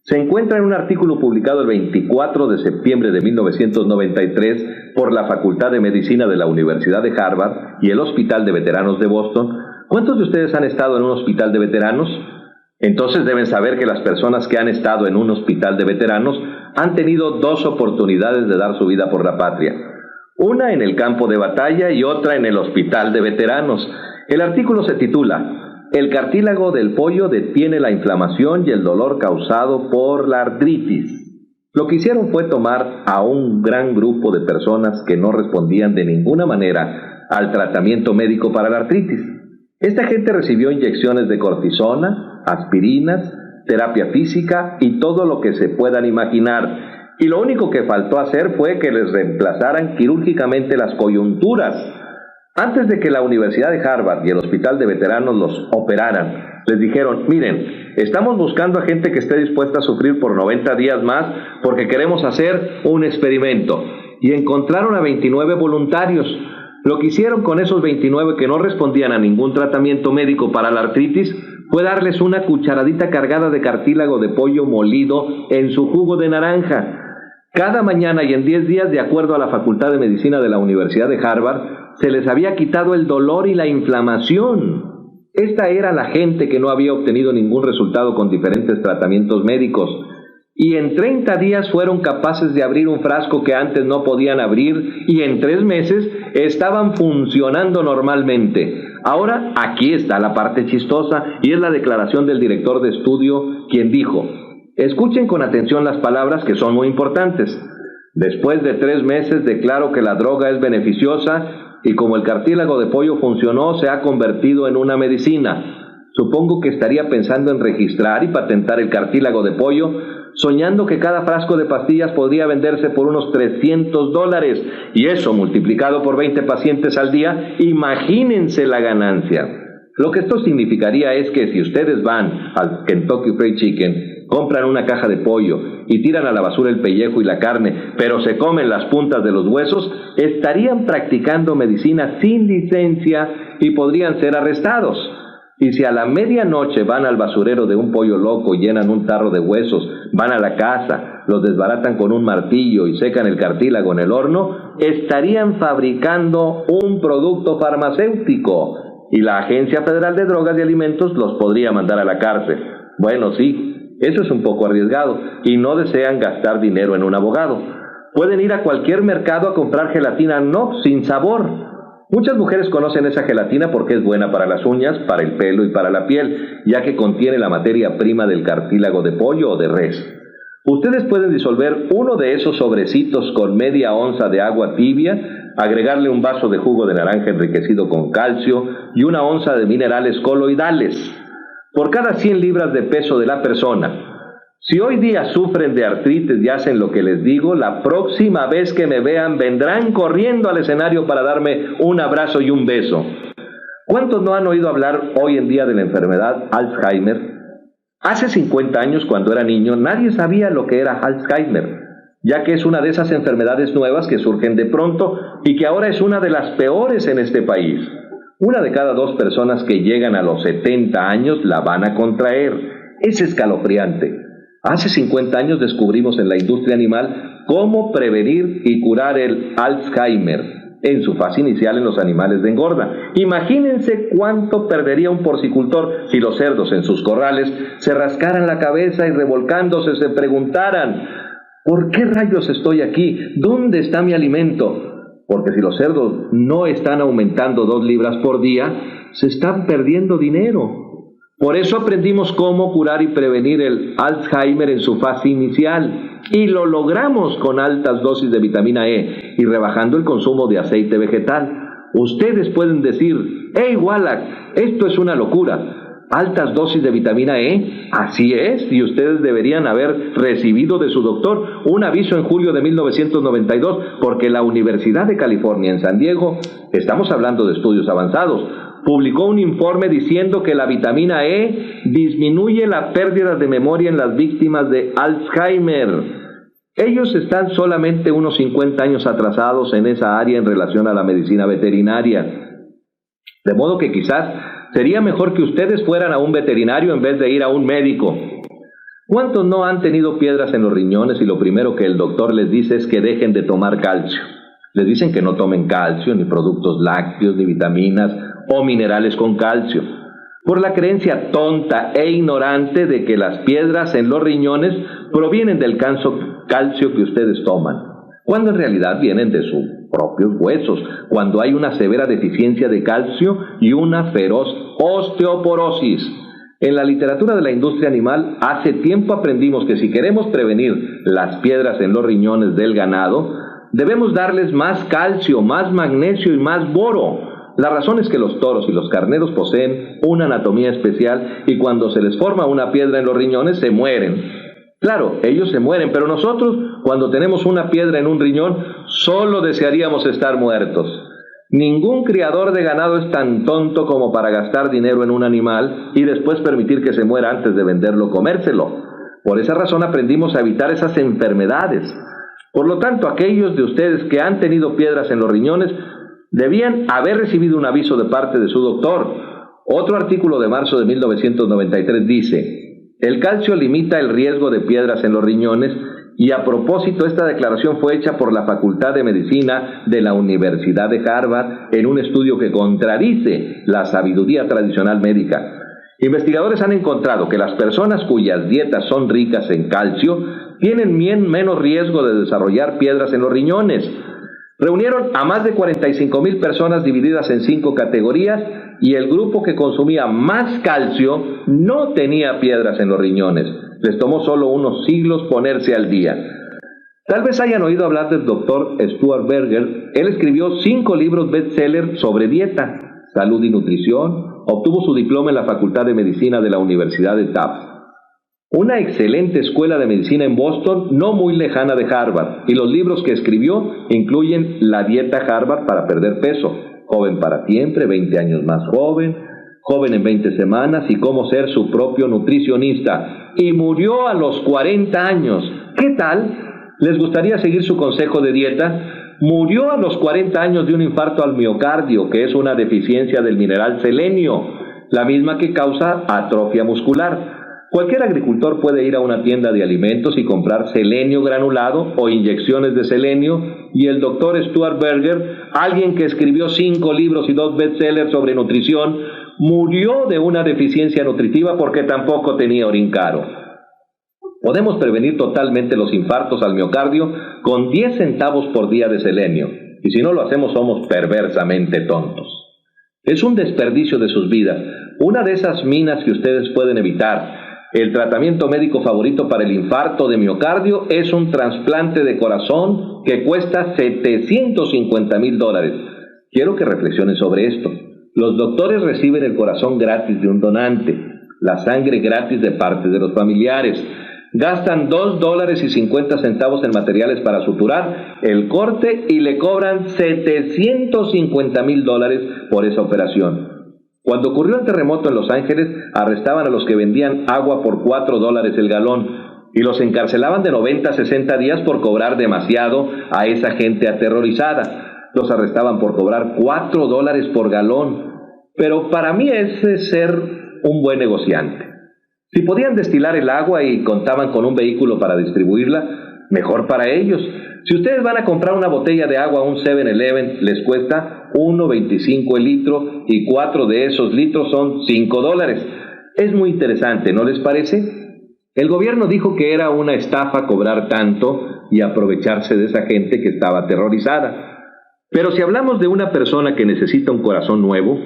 Se encuentra en un artículo publicado el 24 de septiembre de 1993 por la Facultad de Medicina de la Universidad de Harvard y el Hospital de Veteranos de Boston. ¿Cuántos de ustedes han estado en un hospital de veteranos? Entonces deben saber que las personas que han estado en un hospital de veteranos han tenido 2 oportunidades de dar su vida por la patria. Una en el campo de batalla y otra en el hospital de veteranos. El artículo se titula "El cartílago del pollo detiene la inflamación y el dolor causado por la artritis". Lo que hicieron fue tomar a un gran grupo de personas que no respondían de ninguna manera al tratamiento médico para la artritis. Esta gente recibió inyecciones de cortisona, aspirinas, terapia física y todo lo que se puedan imaginar. Y lo único que faltó hacer fue que les reemplazaran quirúrgicamente las coyunturas. Antes de que la Universidad de Harvard y el Hospital de Veteranos los operaran, les dijeron: miren, estamos buscando a gente que esté dispuesta a sufrir por 90 días más porque queremos hacer un experimento. Y encontraron a 29 voluntarios. Lo que hicieron con esos 29 que no respondían a ningún tratamiento médico para la artritis fue darles una cucharadita cargada de cartílago de pollo molido en su jugo de naranja. Cada mañana y en 10 días, de acuerdo a la Facultad de Medicina de la Universidad de Harvard, se les había quitado el dolor y la inflamación. Esta era la gente que no había obtenido ningún resultado con diferentes tratamientos médicos. Y en 30 días fueron capaces de abrir un frasco que antes no podían abrir y en 3 meses estaban funcionando normalmente. Ahora, aquí está la parte chistosa y es la declaración del director de estudio, quien dijo: escuchen con atención las palabras que son muy importantes. Después de 3 meses declaro que la droga es beneficiosa y como el cartílago de pollo funcionó, se ha convertido en una medicina. Supongo que estaría pensando en registrar y patentar el cartílago de pollo, soñando que cada frasco de pastillas podría venderse por unos $300, y eso multiplicado por 20 pacientes al día, imagínense la ganancia. Lo que esto significaría es que si ustedes van al Kentucky Fried Chicken, compran una caja de pollo y tiran a la basura el pellejo y la carne, pero se comen las puntas de los huesos, estarían practicando medicina sin licencia y podrían ser arrestados. Y si a la medianoche van al basurero de un pollo loco y llenan un tarro de huesos, van a la casa, los desbaratan con un martillo y secan el cartílago en el horno, estarían fabricando un producto farmacéutico y la Agencia Federal de Drogas y Alimentos los podría mandar a la cárcel. Bueno, sí, eso es un poco arriesgado y no desean gastar dinero en un abogado. Pueden ir a cualquier mercado a comprar gelatina Knox sin sabor. Muchas mujeres conocen esa gelatina porque es buena para las uñas, para el pelo y para la piel, ya que contiene la materia prima del cartílago de pollo o de res. Ustedes pueden disolver uno de esos sobrecitos con media onza de agua tibia, agregarle un vaso de jugo de naranja enriquecido con calcio y una onza de minerales coloidales por cada 100 libras de peso de la persona. Si hoy día sufren de artritis y hacen lo que les digo, la próxima vez que me vean vendrán corriendo al escenario para darme un abrazo y un beso. ¿Cuántos no han oído hablar hoy en día de la enfermedad Alzheimer? Hace 50 años, cuando era niño, nadie sabía lo que era Alzheimer, ya que es una de esas enfermedades nuevas que surgen de pronto y que ahora es una de las peores en este país. Una de cada 2 personas que llegan a los 70 años la van a contraer. Es escalofriante. Hace 50 años descubrimos en la industria animal cómo prevenir y curar el Alzheimer en su fase inicial en los animales de engorda. Imagínense cuánto perdería un porcicultor si los cerdos en sus corrales se rascaran la cabeza y revolcándose se preguntaran: ¿por qué rayos estoy aquí? ¿Dónde está mi alimento? Porque si los cerdos no están aumentando 2 libras por día, se están perdiendo dinero. Por eso aprendimos cómo curar y prevenir el Alzheimer en su fase inicial, y lo logramos con altas dosis de vitamina E y rebajando el consumo de aceite vegetal. Ustedes pueden decir: ¡hey, Wallach, esto es una locura! ¿Altas dosis de vitamina E? Así es, y ustedes deberían haber recibido de su doctor un aviso en julio de 1992, porque la Universidad de California en San Diego, estamos hablando de estudios avanzados, publicó un informe diciendo que la vitamina E disminuye la pérdida de memoria en las víctimas de Alzheimer. Ellos están solamente unos 50 años atrasados en esa área en relación a la medicina veterinaria. De modo que quizás sería mejor que ustedes fueran a un veterinario en vez de ir a un médico. ¿Cuántos no han tenido piedras en los riñones y lo primero que el doctor les dice es que dejen de tomar calcio? Les dicen que no tomen calcio, ni productos lácteos, ni vitaminas o minerales con calcio, por la creencia tonta e ignorante de que las piedras en los riñones provienen del calcio que ustedes toman, cuando en realidad vienen de sus propios huesos, cuando hay una severa deficiencia de calcio y una feroz osteoporosis. En la literatura de la industria animal, hace tiempo aprendimos que si queremos prevenir las piedras en los riñones del ganado, debemos darles más calcio, más magnesio y más boro. La razón es que los toros y los carneros poseen una anatomía especial y cuando se les forma una piedra en los riñones se mueren. Claro, ellos se mueren, pero nosotros, cuando tenemos una piedra en un riñón, solo desearíamos estar muertos. Ningún criador de ganado es tan tonto como para gastar dinero en un animal y después permitir que se muera antes de venderlo o comérselo. Por esa razón aprendimos a evitar esas enfermedades. Por lo tanto, aquellos de ustedes que han tenido piedras en los riñones debían haber recibido un aviso de parte de su doctor. Otro artículo de marzo de 1993 dice: el calcio limita el riesgo de piedras en los riñones, y a propósito esta declaración fue hecha por la Facultad de Medicina de la Universidad de Harvard en un estudio que contradice la sabiduría tradicional médica. Investigadores han encontrado que las personas cuyas dietas son ricas en calcio tienen menos riesgo de desarrollar piedras en los riñones. Reunieron a más de 45,000 personas divididas en 5 categorías y el grupo que consumía más calcio no tenía piedras en los riñones. Les tomó solo unos siglos ponerse al día. Tal vez hayan oído hablar del doctor Stuart Berger. Él escribió 5 libros bestseller sobre dieta, salud y nutrición. Obtuvo su diploma en la Facultad de Medicina de la Universidad de Tufts, una excelente escuela de medicina en Boston, no muy lejana de Harvard, y los libros que escribió incluyen La dieta Harvard para perder peso, Joven para siempre, 20 años más joven, Joven en 20 semanas y Cómo ser su propio nutricionista. Y murió a los 40 años. ¿Qué tal? ¿Les gustaría seguir su consejo de dieta? Murió a los 40 años de un infarto al miocardio, que es una deficiencia del mineral selenio, la misma que causa atrofia muscular. Cualquier agricultor puede ir a una tienda de alimentos y comprar selenio granulado o inyecciones de selenio, y el doctor Stuart Berger, alguien que escribió 5 libros y 2 bestsellers sobre nutrición, murió de una deficiencia nutritiva porque tampoco tenía orincaro. Podemos prevenir totalmente los infartos al miocardio con 10 centavos por día de selenio, y si no lo hacemos somos perversamente tontos. Es un desperdicio de sus vidas, una de esas minas que ustedes pueden evitar. El tratamiento médico favorito para el infarto de miocardio es un trasplante de corazón que cuesta $750,000. Quiero que reflexionen sobre esto. Los doctores reciben el corazón gratis de un donante, la sangre gratis de parte de los familiares. Gastan $2.50 en materiales para suturar el corte y le cobran $750,000 por esa operación. Cuando ocurrió el terremoto en Los Ángeles, arrestaban a los que vendían agua por $4 el galón y los encarcelaban de 90 a 60 días por cobrar demasiado a esa gente aterrorizada. Los arrestaban por cobrar $4 por galón. Pero para mí ese es ser un buen negociante. Si podían destilar el agua y contaban con un vehículo para distribuirla, mejor para ellos. Si ustedes van a comprar una botella de agua a un 7-Eleven, les cuesta $1.25 el litro y 4 de esos litros son $5. Es muy interesante, ¿no les parece? El gobierno dijo que era una estafa cobrar tanto y aprovecharse de esa gente que estaba aterrorizada. Pero si hablamos de una persona que necesita un corazón nuevo,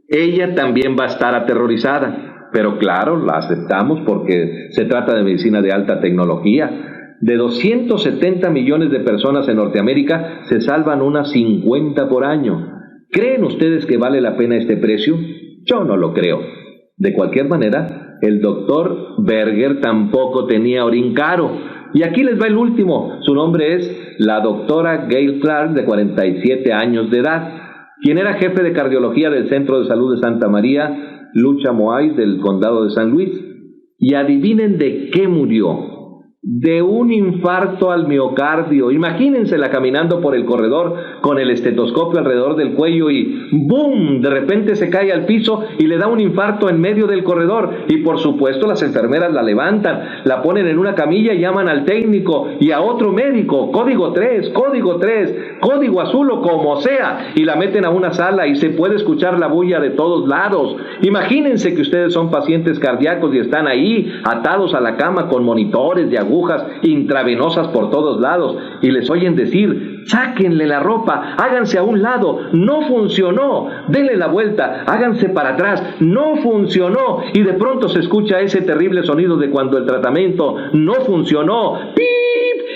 ella también va a estar aterrorizada. Pero claro, la aceptamos porque se trata de medicina de alta tecnología. De 270 millones de personas en Norteamérica, se salvan unas 50 por año. ¿Creen ustedes que vale la pena este precio? Yo no lo creo. De cualquier manera, el doctor Berger tampoco tenía orín caro. Y aquí les va el último. Su nombre es la doctora Gail Clark, de 47 años de edad, quien era jefe de cardiología del Centro de Salud de Santa María Lucha Moais del condado de San Luis. Y adivinen de qué murió. De un infarto al miocardio. Imagínensela caminando por el corredor con el estetoscopio alrededor del cuello y ¡boom! De repente se cae al piso y le da un infarto en medio del corredor. Y por supuesto las enfermeras la levantan, la ponen en una camilla y llaman al técnico y a otro médico, código 3, código azul o como sea, y la meten a una sala y se puede escuchar la bulla de todos lados. Imagínense que ustedes son pacientes cardíacos y están ahí atados a la cama con monitores de agujas intravenosas por todos lados y les oyen decir: sáquenle la ropa, háganse a un lado, no funcionó, denle la vuelta, háganse para atrás, no funcionó, y de pronto se escucha ese terrible sonido de cuando el tratamiento no funcionó, ¡pip!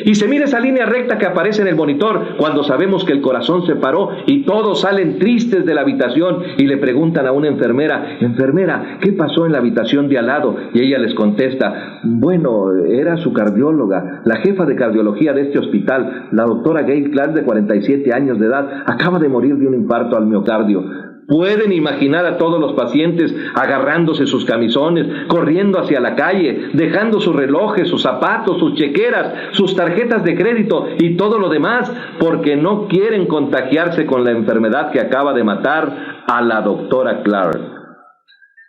Y se mira esa línea recta que aparece en el monitor cuando sabemos que el corazón se paró y todos salen tristes de la habitación y le preguntan a una enfermera: enfermera, ¿qué pasó en la habitación de al lado? Y ella les contesta: bueno, era su cardióloga, la jefa de cardiología de este hospital, la doctora Gail Clark, de 47 años de edad, acaba de morir de un infarto al miocardio. Pueden imaginar a todos los pacientes agarrándose sus camisones, corriendo hacia la calle, dejando sus relojes, sus zapatos, sus chequeras, sus tarjetas de crédito y todo lo demás, porque no quieren contagiarse con la enfermedad que acaba de matar a la doctora Clark.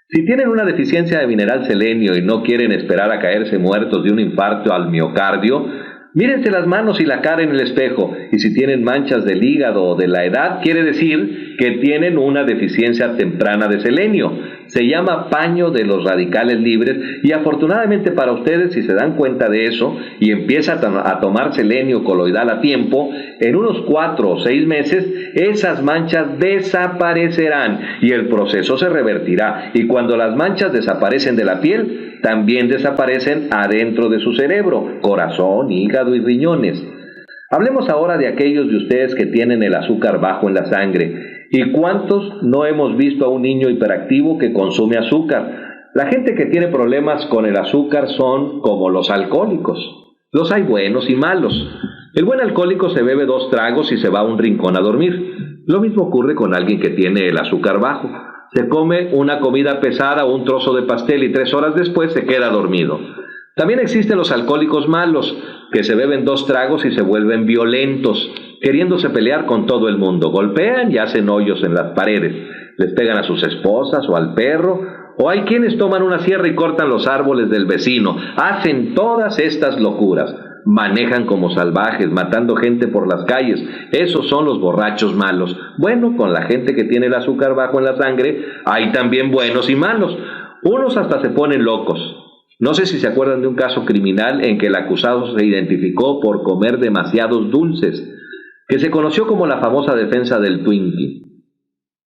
Si tienen una deficiencia de mineral selenio y no quieren esperar a caerse muertos de un infarto al miocardio, mírense las manos y la cara en el espejo, y si tienen manchas del hígado o de la edad, quiere decir que tienen una deficiencia temprana de selenio. Se llama paño de los radicales libres, y afortunadamente para ustedes, si se dan cuenta de eso y empiezan a tomar selenio coloidal a tiempo, en unos 4 o 6 meses esas manchas desaparecerán y el proceso se revertirá. Y cuando las manchas desaparecen de la piel, también desaparecen adentro de su cerebro, corazón, hígado y riñones. Hablemos ahora de aquellos de ustedes que tienen el azúcar bajo en la sangre. ¿Y cuántos no hemos visto a un niño hiperactivo que consume azúcar? La gente que tiene problemas con el azúcar son como los alcohólicos. Los hay buenos y malos. El buen alcohólico se bebe 2 tragos y se va a un rincón a dormir. Lo mismo ocurre con alguien que tiene el azúcar bajo. Se come una comida pesada o un trozo de pastel y 3 horas después se queda dormido. También existen los alcohólicos malos, que se beben 2 tragos y se vuelven violentos, queriéndose pelear con todo el mundo. Golpean y hacen hoyos en las paredes, les pegan a sus esposas o al perro, o hay quienes toman una sierra y cortan los árboles del vecino. Hacen todas estas locuras. Manejan como salvajes, matando gente por las calles. Esos son los borrachos malos. Bueno, con la gente que tiene el azúcar bajo en la sangre, hay también buenos y malos. Unos hasta se ponen locos. No sé si se acuerdan de un caso criminal en que el acusado se identificó por comer demasiados dulces, que se conoció como la famosa defensa del Twinkie.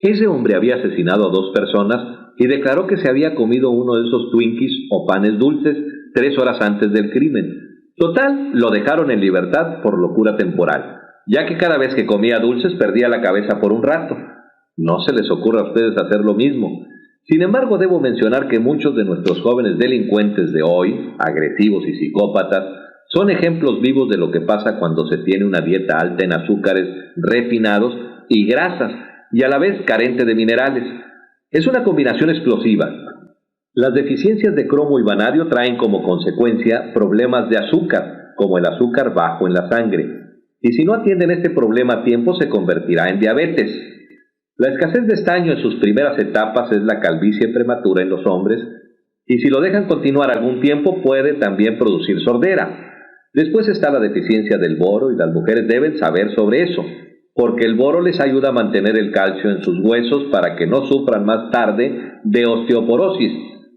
Ese hombre había asesinado a 2 personas y declaró que se había comido uno de esos Twinkies o panes dulces 3 horas antes del crimen. Total, lo dejaron en libertad por locura temporal, ya que cada vez que comía dulces perdía la cabeza por un rato. No se les ocurra a ustedes hacer lo mismo. Sin embargo, debo mencionar que muchos de nuestros jóvenes delincuentes de hoy, agresivos y psicópatas, son ejemplos vivos de lo que pasa cuando se tiene una dieta alta en azúcares refinados y grasas, y a la vez carente de minerales. Es una combinación explosiva. Las deficiencias de cromo y vanadio traen como consecuencia problemas de azúcar, como el azúcar bajo en la sangre. Y si no atienden este problema a tiempo, se convertirá en diabetes. La escasez de estaño en sus primeras etapas es la calvicie prematura en los hombres, y si lo dejan continuar algún tiempo puede también producir sordera. Después está la deficiencia del boro, y las mujeres deben saber sobre eso, porque el boro les ayuda a mantener el calcio en sus huesos para que no sufran más tarde de osteoporosis.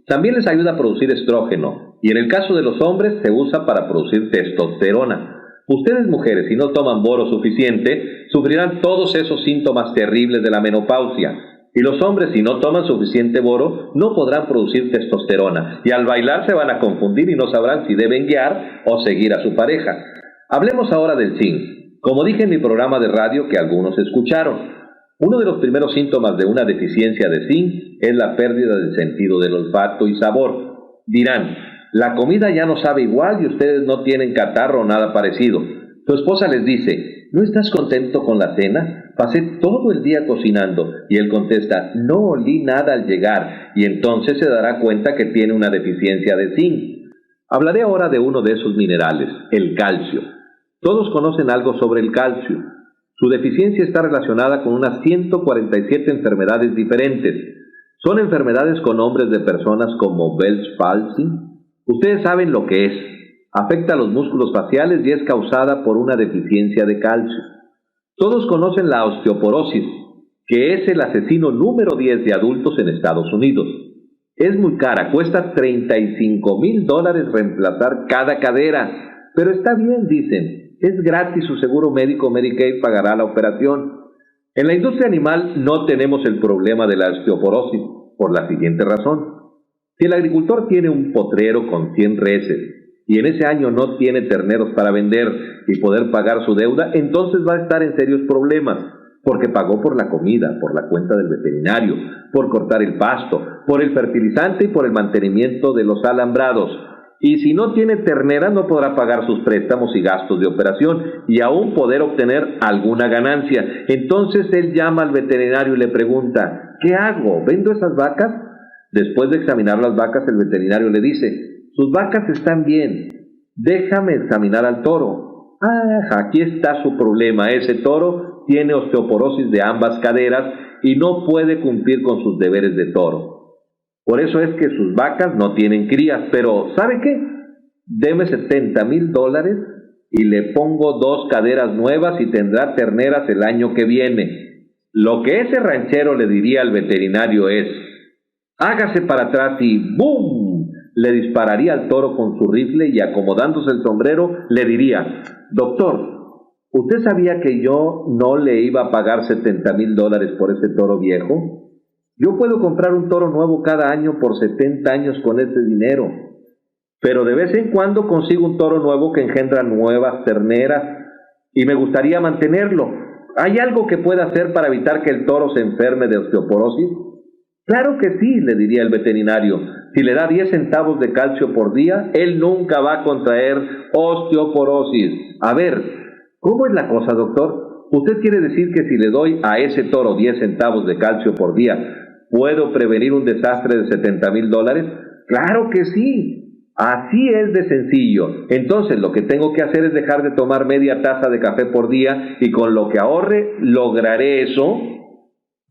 También les ayuda a producir estrógeno, y en el caso de los hombres se usa para producir testosterona. Ustedes, mujeres, si no toman boro suficiente, sufrirán todos esos síntomas terribles de la menopausia. Y los hombres, si no toman suficiente boro, no podrán producir testosterona, y al bailar se van a confundir y no sabrán si deben guiar o seguir a su pareja. Hablemos ahora del zinc. Como dije en mi programa de radio que algunos escucharon, uno de los primeros síntomas de una deficiencia de zinc es la pérdida del sentido del olfato y sabor. Dirán, la comida ya no sabe igual y ustedes no tienen catarro o nada parecido. Su esposa les dice, ¿no estás contento con la cena? Pasé todo el día cocinando. Y él contesta, no olí nada al llegar, y entonces se dará cuenta que tiene una deficiencia de zinc. Hablaré ahora de uno de esos minerales, el calcio. Todos conocen algo sobre el calcio. Su deficiencia está relacionada con unas 147 enfermedades diferentes. Son enfermedades con nombres de personas como Bell's palsy. Ustedes saben lo que es. Afecta a los músculos faciales y es causada por una deficiencia de calcio. Todos conocen la osteoporosis, que es el asesino número 10 de adultos en Estados Unidos. Es muy cara, cuesta $35,000 reemplazar cada cadera. Pero está bien, dicen, es gratis, su seguro médico Medicaid pagará la operación. En la industria animal no tenemos el problema de la osteoporosis, por la siguiente razón. Si el agricultor tiene un potrero con 100 reses, y en ese año no tiene terneros para vender y poder pagar su deuda, entonces va a estar en serios problemas, porque pagó por la comida, por la cuenta del veterinario, por cortar el pasto, por el fertilizante y por el mantenimiento de los alambrados. Y si no tiene ternera, no podrá pagar sus préstamos y gastos de operación, y aún poder obtener alguna ganancia. Entonces él llama al veterinario y le pregunta, ¿qué hago? ¿Vendo esas vacas? Después de examinar las vacas, el veterinario le dice, sus vacas están bien, déjame examinar al toro. Aquí está su problema, ese toro tiene osteoporosis de ambas caderas y no puede cumplir con sus deberes de toro. Por eso es que sus vacas no tienen crías, pero ¿sabe qué? Deme $70,000 y le pongo 2 caderas nuevas y tendrá terneras el año que viene. Lo que ese ranchero le diría al veterinario es, hágase para atrás y ¡bum! Le dispararía al toro con su rifle y acomodándose el sombrero le diría, doctor, ¿usted sabía que yo no le iba a pagar $70,000 por ese toro viejo? Yo puedo comprar un toro nuevo cada año por 70 años con ese dinero, pero de vez en cuando consigo un toro nuevo que engendra nuevas terneras y me gustaría mantenerlo. ¿Hay algo que pueda hacer para evitar que el toro se enferme de osteoporosis? Claro que sí, le diría el veterinario. Si le da 10 centavos de calcio por día, él nunca va a contraer osteoporosis. A ver, ¿cómo es la cosa, doctor? ¿Usted quiere decir que si le doy a ese toro 10 centavos de calcio por día, puedo prevenir un desastre de $70,000? Claro que sí. Así es de sencillo. Entonces lo que tengo que hacer es dejar de tomar media taza de café por día y con lo que ahorre lograré eso.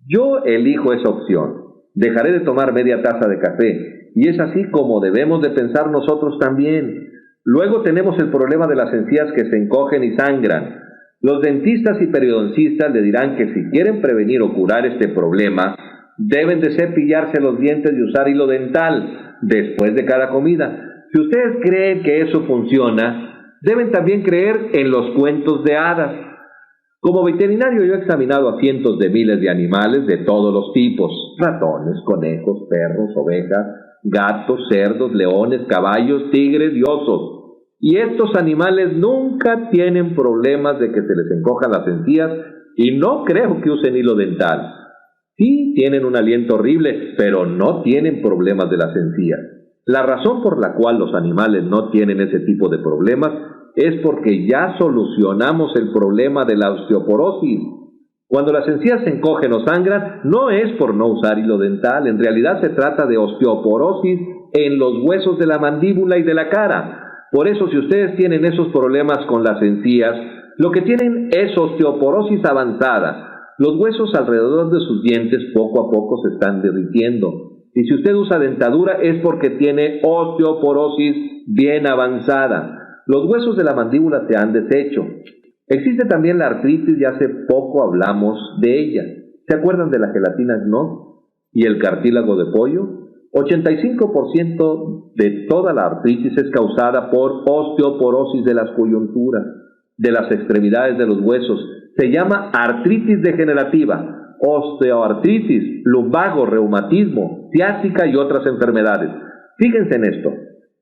Yo elijo esa opción. Dejaré de tomar media taza de café. Y es así como debemos de pensar nosotros también. Luego tenemos el problema de las encías que se encogen y sangran. Los dentistas y periodoncistas le dirán que si quieren prevenir o curar este problema, deben de cepillarse los dientes y usar hilo dental después de cada comida. Si ustedes creen que eso funciona, deben también creer en los cuentos de hadas. Como veterinario yo he examinado a cientos de miles de animales de todos los tipos: ratones, conejos, perros, ovejas, gatos, cerdos, leones, caballos, tigres y osos. Y estos animales nunca tienen problemas de que se les encojan las encías y no creo que usen hilo dental. Sí, tienen un aliento horrible, pero no tienen problemas de las encías. La razón por la cual los animales no tienen ese tipo de problemas es porque ya solucionamos el problema de la osteoporosis. Cuando las encías se encogen o sangran, no es por no usar hilo dental, en realidad se trata de osteoporosis en los huesos de la mandíbula y de la cara. Por eso, si ustedes tienen esos problemas con las encías, lo que tienen es osteoporosis avanzada. Los huesos alrededor de sus dientes poco a poco se están derritiendo. Y si usted usa dentadura es porque tiene osteoporosis bien avanzada. Los huesos de la mandíbula se han deshecho. Existe también la artritis y hace poco hablamos de ella. ¿Se acuerdan de la gelatina Gnos y el cartílago de pollo? 85% de toda la artritis es causada por osteoporosis de las coyunturas, de las extremidades de los huesos. Se llama artritis degenerativa, osteoartritis, lumbago, reumatismo, ciática y otras enfermedades. Fíjense en esto.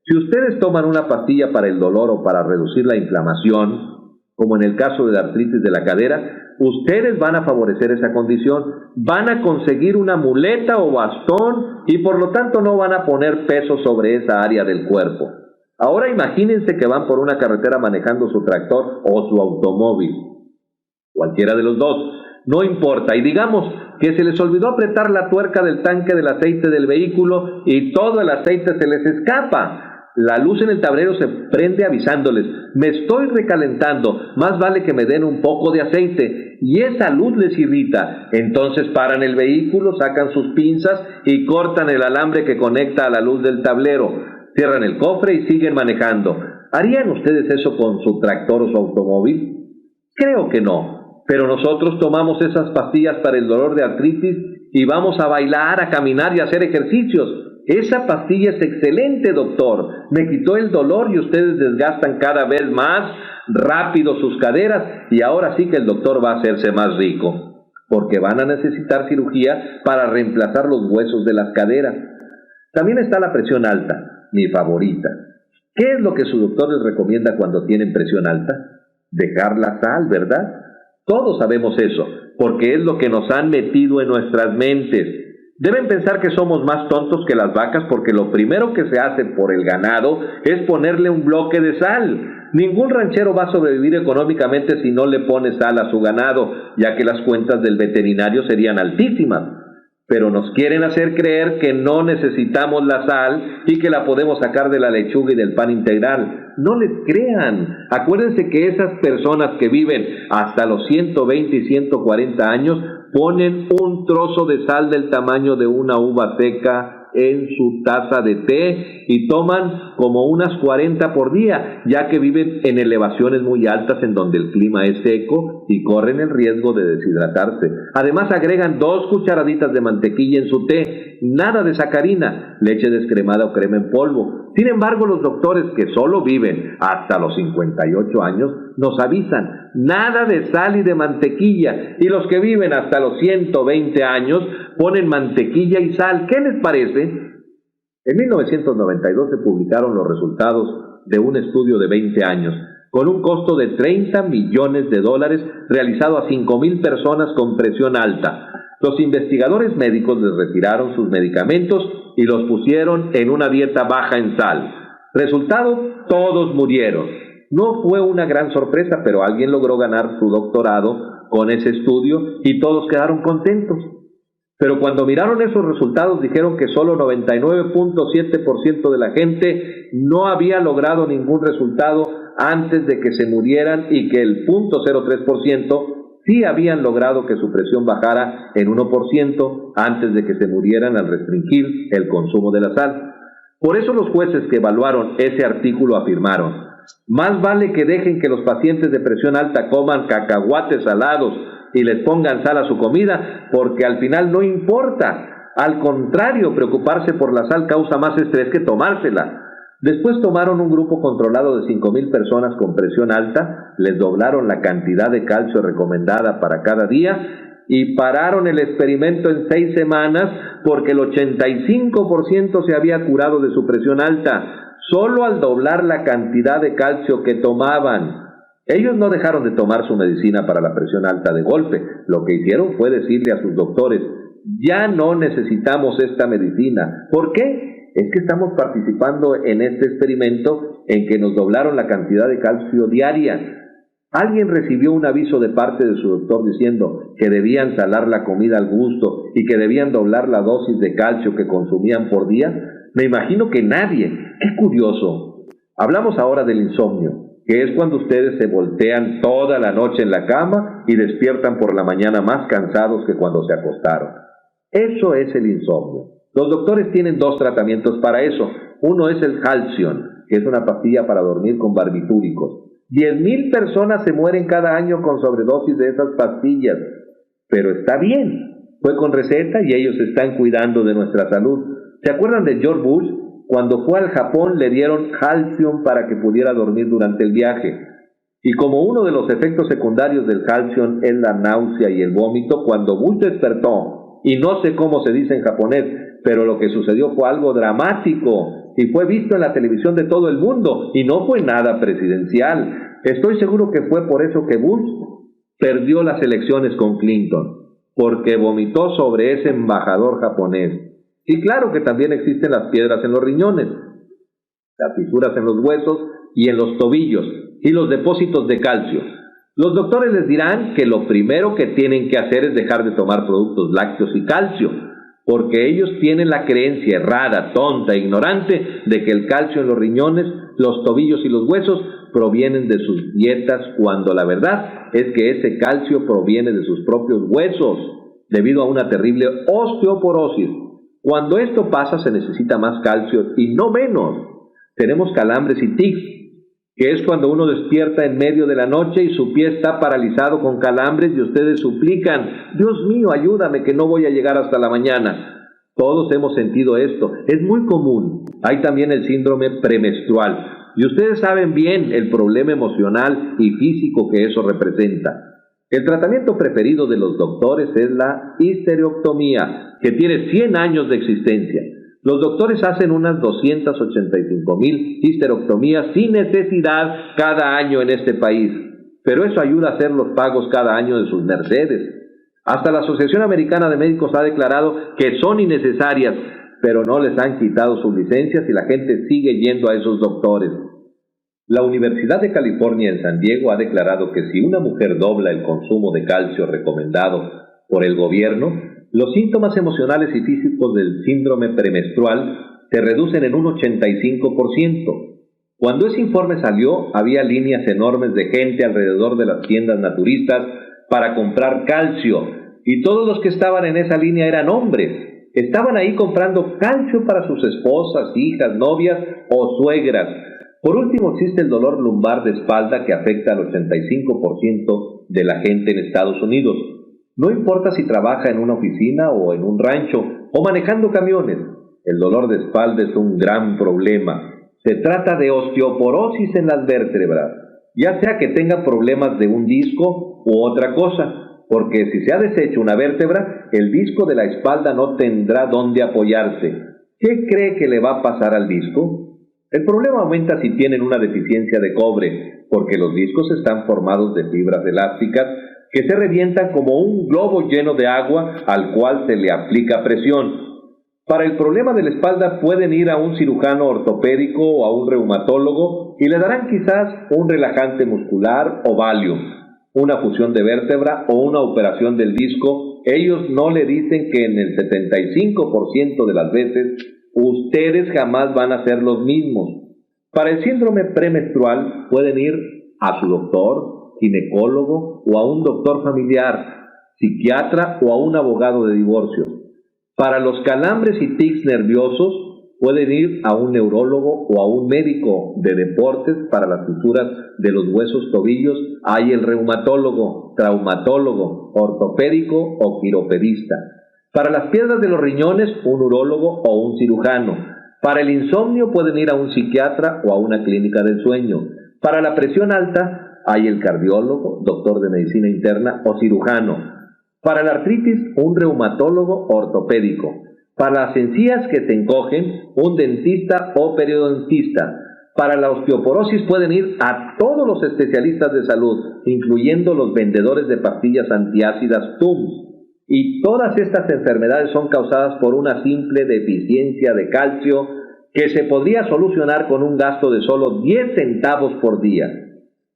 Si ustedes toman una pastilla para el dolor o para reducir la inflamación, como en el caso de la artritis de la cadera, ustedes van a favorecer esa condición, van a conseguir una muleta o bastón y por lo tanto no van a poner peso sobre esa área del cuerpo. Ahora imagínense que van por una carretera manejando su tractor o su automóvil, cualquiera de los dos, no importa, y digamos que se les olvidó apretar la tuerca del tanque del aceite del vehículo y todo el aceite se les escapa. La luz en el tablero se prende avisándoles: me estoy recalentando, más vale que me den un poco de aceite, y esa luz les irrita. Entonces paran el vehículo, sacan sus pinzas y cortan el alambre que conecta a la luz del tablero, cierran el cofre y siguen manejando. ¿Harían ustedes eso con su tractor o su automóvil? Creo que no, pero nosotros tomamos esas pastillas para el dolor de artritis y vamos a bailar, a caminar y a hacer ejercicios. Esa pastilla es excelente, doctor. Me quitó el dolor y ustedes desgastan cada vez más rápido sus caderas y ahora sí que el doctor va a hacerse más rico, porque van a necesitar cirugía para reemplazar los huesos de las caderas. También está la presión alta, mi favorita. ¿Qué es lo que su doctor les recomienda cuando tienen presión alta? Dejar la sal, ¿verdad? Todos sabemos eso, porque es lo que nos han metido en nuestras mentes. Deben pensar que somos más tontos que las vacas porque lo primero que se hace por el ganado es ponerle un bloque de sal. Ningún ranchero va a sobrevivir económicamente si no le pone sal a su ganado, ya que las cuentas del veterinario serían altísimas. Pero nos quieren hacer creer que no necesitamos la sal y que la podemos sacar de la lechuga y del pan integral. No les crean. Acuérdense que esas personas que viven hasta los 120 y 140 años ponen un trozo de sal del tamaño de una uva seca en su taza de té y toman como unas 40 por día, ya que viven en elevaciones muy altas en donde el clima es seco y corren el riesgo de deshidratarse. Además agregan 2 cucharaditas de mantequilla en su té, nada de sacarina, leche descremada o crema en polvo. Sin embargo, los doctores que solo viven hasta los 58 años nos avisan: nada de sal y de mantequilla, y los que viven hasta los 120 años ponen mantequilla y sal. ¿Qué les parece? En 1992 se publicaron los resultados de un estudio de 20 años, con un costo de $30 millones realizado a 5,000 personas con presión alta. Los investigadores médicos les retiraron sus medicamentos y los pusieron en una dieta baja en sal. Resultado: todos murieron. No fue una gran sorpresa, pero alguien logró ganar su doctorado con ese estudio y todos quedaron contentos. Pero cuando miraron esos resultados dijeron que solo 99.7% de la gente no había logrado ningún resultado antes de que se murieran y que el 0.03% sí habían logrado que su presión bajara en 1% antes de que se murieran al restringir el consumo de la sal. Por eso los jueces que evaluaron ese artículo afirmaron: más vale que dejen que los pacientes de presión alta coman cacahuates salados y les pongan sal a su comida, porque al final no importa. Al contrario, preocuparse por la sal causa más estrés que tomársela. Después tomaron un grupo controlado de 5,000 personas con presión alta les doblaron la cantidad de calcio recomendada para cada día y pararon el experimento en 6 semanas porque el 85% se había curado de su presión alta, solo al doblar la cantidad de calcio que tomaban. Ellos no dejaron de tomar su medicina para la presión alta de golpe. Lo que hicieron fue decirle a sus doctores: ya no necesitamos esta medicina. ¿Por qué? Es que estamos participando en este experimento en que nos doblaron la cantidad de calcio diaria. ¿Alguien recibió un aviso de parte de su doctor diciendo que debían salar la comida al gusto y que debían doblar la dosis de calcio que consumían por día? Me imagino que nadie. ¡Qué curioso! Hablamos ahora del insomnio, que es cuando ustedes se voltean toda la noche en la cama y despiertan por la mañana más cansados que cuando se acostaron. Eso es el insomnio. Los doctores tienen 2 tratamientos para eso. Uno es el Halcion, que es una pastilla para dormir con barbitúricos. 10,000 personas se mueren cada año con sobredosis de esas pastillas. Pero está bien, fue con receta y ellos están cuidando de nuestra salud. ¿Se acuerdan de George Bush? Cuando fue al Japón le dieron Halcion para que pudiera dormir durante el viaje. Y como uno de los efectos secundarios del Halcion es la náusea y el vómito, cuando Bush despertó, y no sé cómo se dice en japonés, pero lo que sucedió fue algo dramático y fue visto en la televisión de todo el mundo y no fue nada presidencial. Estoy seguro que fue por eso que Bush perdió las elecciones con Clinton, porque vomitó sobre ese embajador japonés. Y claro que también existen las piedras en los riñones, las fisuras en los huesos y en los tobillos, y los depósitos de calcio. Los doctores les dirán que lo primero que tienen que hacer es dejar de tomar productos lácteos y calcio, porque ellos tienen la creencia errada, tonta e ignorante de que el calcio en los riñones, los tobillos y los huesos provienen de sus dietas, cuando la verdad es que ese calcio proviene de sus propios huesos, debido a una terrible osteoporosis. Cuando esto pasa se necesita más calcio y no menos. Tenemos calambres y tics, que es cuando uno despierta en medio de la noche y su pie está paralizado con calambres y ustedes suplican: Dios mío, ayúdame que no voy a llegar hasta la mañana. Todos hemos sentido esto, es muy común. Hay también el síndrome premenstrual, y ustedes saben bien el problema emocional y físico que eso representa. El tratamiento preferido de los doctores es la histerectomía, que tiene 100 años de existencia. Los doctores hacen unas 285,000 histerectomías sin necesidad cada año en este país, pero eso ayuda a hacer los pagos cada año de sus mercedes. Hasta la Asociación Americana de Médicos ha declarado que son innecesarias, pero no les han quitado sus licencias y la gente sigue yendo a esos doctores. La Universidad de California en San Diego ha declarado que si una mujer dobla el consumo de calcio recomendado por el gobierno, los síntomas emocionales y físicos del síndrome premenstrual se reducen en un 85%. Cuando ese informe salió, había líneas enormes de gente alrededor de las tiendas naturistas para comprar calcio, y todos los que estaban en esa línea eran hombres. Estaban ahí comprando calcio para sus esposas, hijas, novias o suegras. Por último, existe el dolor lumbar de espalda que afecta al 85% de la gente en Estados Unidos. No importa si trabaja en una oficina o en un rancho o manejando camiones, el dolor de espalda es un gran problema. Se trata de osteoporosis en las vértebras, ya sea que tenga problemas de un disco u otra cosa, porque si se ha deshecho una vértebra, el disco de la espalda no tendrá dónde apoyarse. ¿Qué cree que le va a pasar al disco? El problema aumenta si tienen una deficiencia de cobre, porque los discos están formados de fibras elásticas que se revientan como un globo lleno de agua al cual se le aplica presión. Para el problema de la espalda pueden ir a un cirujano ortopédico o a un reumatólogo y le darán quizás un relajante muscular o Valium, una fusión de vértebra o una operación del disco. Ellos no le dicen que en el 75% de las veces ustedes jamás van a ser los mismos. Para el síndrome premenstrual pueden ir a su doctor, ginecólogo o a un doctor familiar, psiquiatra o a un abogado de divorcio. Para los calambres y tics nerviosos pueden ir a un neurólogo o a un médico de deportes. Para las fisuras de los huesos tobillos hay el reumatólogo, traumatólogo, ortopédico o quiropedista. Para las piedras de los riñones, un urólogo o un cirujano. Para el insomnio pueden ir a un psiquiatra o a una clínica del sueño. Para la presión alta hay el cardiólogo, doctor de medicina interna o cirujano. Para la artritis, un reumatólogo ortopédico. Para las encías que se encogen, un dentista o periodontista. Para la osteoporosis pueden ir a todos los especialistas de salud, incluyendo los vendedores de pastillas antiácidas TUMS. Y todas estas enfermedades son causadas por una simple deficiencia de calcio que se podría solucionar con un gasto de solo 10 centavos por día.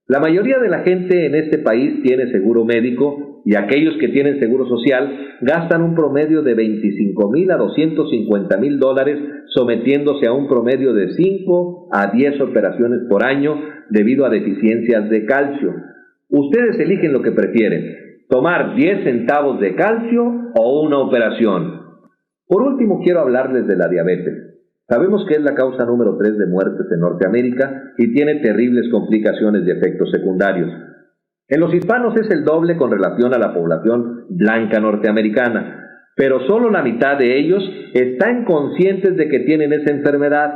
La mayoría de la gente en este país tiene seguro médico y aquellos que tienen seguro social gastan un promedio de $25,000 a $250,000 sometiéndose a un promedio de 5 a 10 operaciones por año debido a deficiencias de calcio. Ustedes eligen lo que prefieren, tomar 10 centavos de calcio o una operación. Por último, quiero hablarles de la diabetes. Sabemos que es la causa número 3 de muertes en Norteamérica y tiene terribles complicaciones y efectos secundarios. En los hispanos es el doble con relación a la población blanca norteamericana, pero solo la mitad de ellos están conscientes de que tienen esa enfermedad.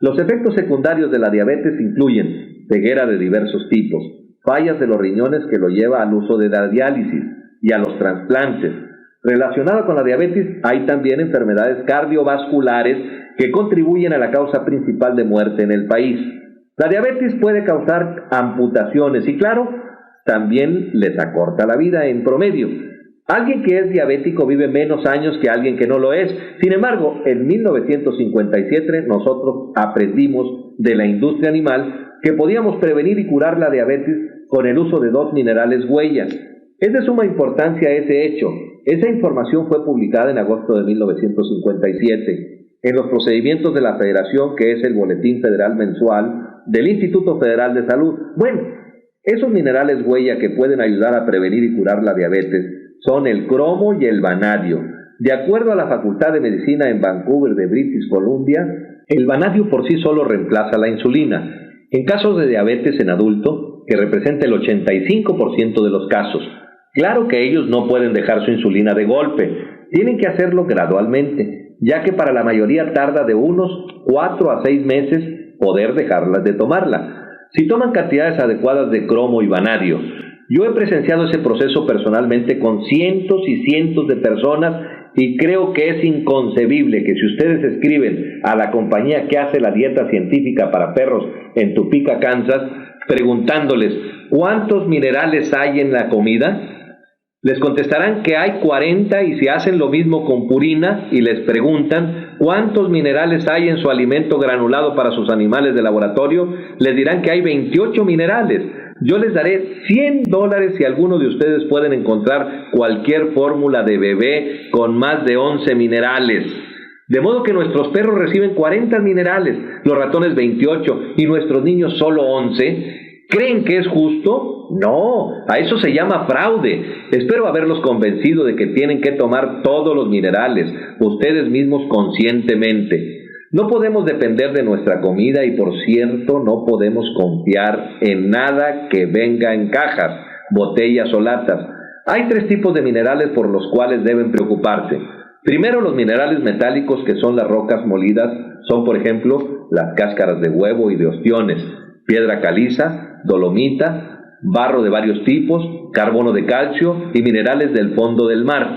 Los efectos secundarios de la diabetes incluyen ceguera de diversos tipos, fallas de los riñones que lo lleva al uso de la diálisis y a los trasplantes. Relacionado con la diabetes hay también enfermedades cardiovasculares que contribuyen a la causa principal de muerte en el país. La diabetes puede causar amputaciones y claro, también les acorta la vida en promedio. Alguien que es diabético vive menos años que alguien que no lo es. Sin embargo, en 1957 nosotros aprendimos de la industria animal que podíamos prevenir y curar la diabetes con el uso de 2 minerales huella. Es de suma importancia ese hecho. Esa información fue publicada en agosto de 1957 en los procedimientos de la Federación, que es el Boletín Federal Mensual del Instituto Federal de Salud. Bueno, esos minerales huella que pueden ayudar a prevenir y curar la diabetes son el cromo y el vanadio. De acuerdo a la Facultad de Medicina en Vancouver de British Columbia, el vanadio por sí solo reemplaza la insulina. En casos de diabetes en adulto, que representa el 85% de los casos, claro que ellos no pueden dejar su insulina de golpe, tienen que hacerlo gradualmente, ya que para la mayoría tarda de unos 4 a 6 meses poder dejarlas de tomarla. Si toman cantidades adecuadas de cromo y vanadio, yo he presenciado ese proceso personalmente con cientos y cientos de personas y creo que es inconcebible que si ustedes escriben a la compañía que hace la dieta científica para perros en Topeka, Kansas, preguntándoles ¿cuántos minerales hay en la comida?, les contestarán que hay 40 y si hacen lo mismo con purina y les preguntan cuántos minerales hay en su alimento granulado para sus animales de laboratorio, les dirán que hay 28 minerales. Yo les daré $100 si alguno de ustedes pueden encontrar cualquier fórmula de bebé con más de 11 minerales. De modo que nuestros perros reciben 40 minerales, los ratones 28 y nuestros niños solo 11. ¿Creen que es justo? No, a eso se llama fraude. Espero haberlos convencido de que tienen que tomar todos los minerales, ustedes mismos conscientemente. No podemos depender de nuestra comida y, por cierto, no podemos confiar en nada que venga en cajas, botellas o latas. Hay 3 tipos de minerales por los cuales deben preocuparse. Primero, los minerales metálicos, que son las rocas molidas, son por ejemplo las cáscaras de huevo y de ostiones, piedra caliza, dolomita, barro de varios tipos, carbono de calcio y minerales del fondo del mar.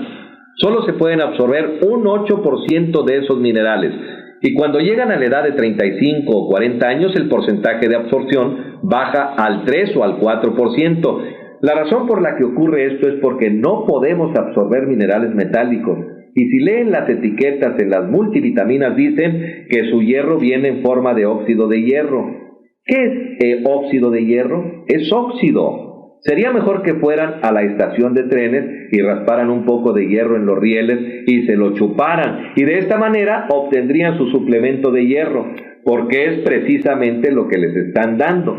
Solo se pueden absorber un 8% de esos minerales y cuando llegan a la edad de 35 o 40 años el porcentaje de absorción baja al 3 o al 4%. La razón por la que ocurre esto es porque no podemos absorber minerales metálicos. Y si leen las etiquetas en las multivitaminas dicen que su hierro viene en forma de óxido de hierro. ¿Qué es óxido de hierro? Es óxido. Sería mejor que fueran a la estación de trenes y rasparan un poco de hierro en los rieles y se lo chuparan. Y de esta manera obtendrían su suplemento de hierro, porque es precisamente lo que les están dando.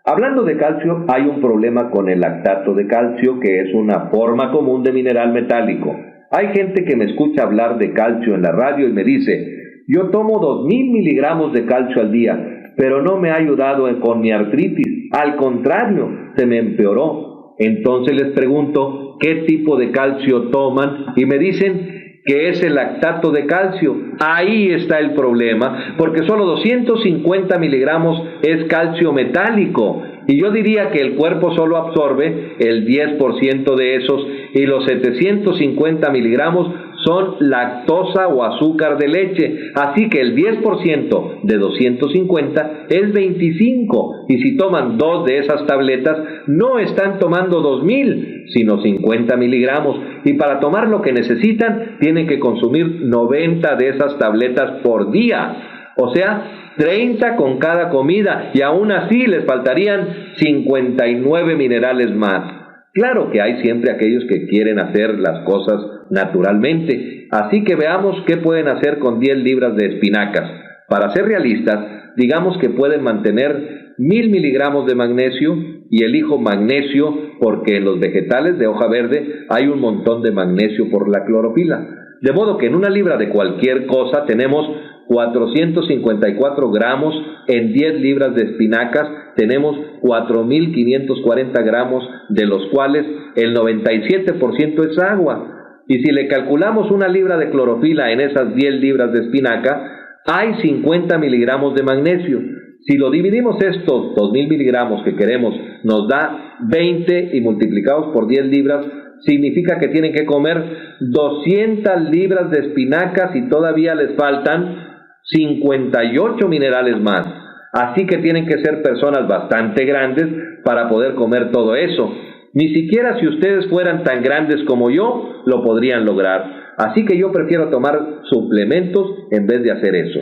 Hablando de calcio, hay un problema con el lactato de calcio, que es una forma común de mineral metálico. Hay gente que me escucha hablar de calcio en la radio y me dice, yo tomo 2,000 miligramos de calcio al día, pero no me ha ayudado con mi artritis, al contrario, se me empeoró. Entonces les pregunto, ¿qué tipo de calcio toman? Y me dicen que es el lactato de calcio. Ahí está el problema, porque solo 250 miligramos es calcio metálico y yo diría que el cuerpo solo absorbe el 10% de esos, y los 750 miligramos son lactosa o azúcar de leche, así que el 10% de 250 es 25, y si toman 2 de esas tabletas no están tomando 2000, sino 50 miligramos, y para tomar lo que necesitan tienen que consumir 90 de esas tabletas por día, o sea, 30 con cada comida, y aún así les faltarían 59 minerales más. Claro que hay siempre aquellos que quieren hacer las cosas naturalmente, así que veamos qué pueden hacer con 10 libras de espinacas. Para ser realistas, digamos que pueden mantener 1000 miligramos de magnesio, y elijo magnesio porque en los vegetales de hoja verde hay un montón de magnesio por la clorofila. De modo que en una libra de cualquier cosa tenemos 454 gramos, en 10 libras de espinacas tenemos 4.540 gramos, de los cuales el 97% es agua. Y si le calculamos una libra de clorofila en esas 10 libras de espinaca, hay 50 miligramos de magnesio. Si lo dividimos estos 2.000 miligramos que queremos, nos da 20, y multiplicados por 10 libras, significa que tienen que comer 200 libras de espinacas y todavía les faltan 58 minerales más. Así que tienen que ser personas bastante grandes para poder comer todo eso. Ni siquiera si ustedes fueran tan grandes como yo, lo podrían lograr. Así que yo prefiero tomar suplementos en vez de hacer eso.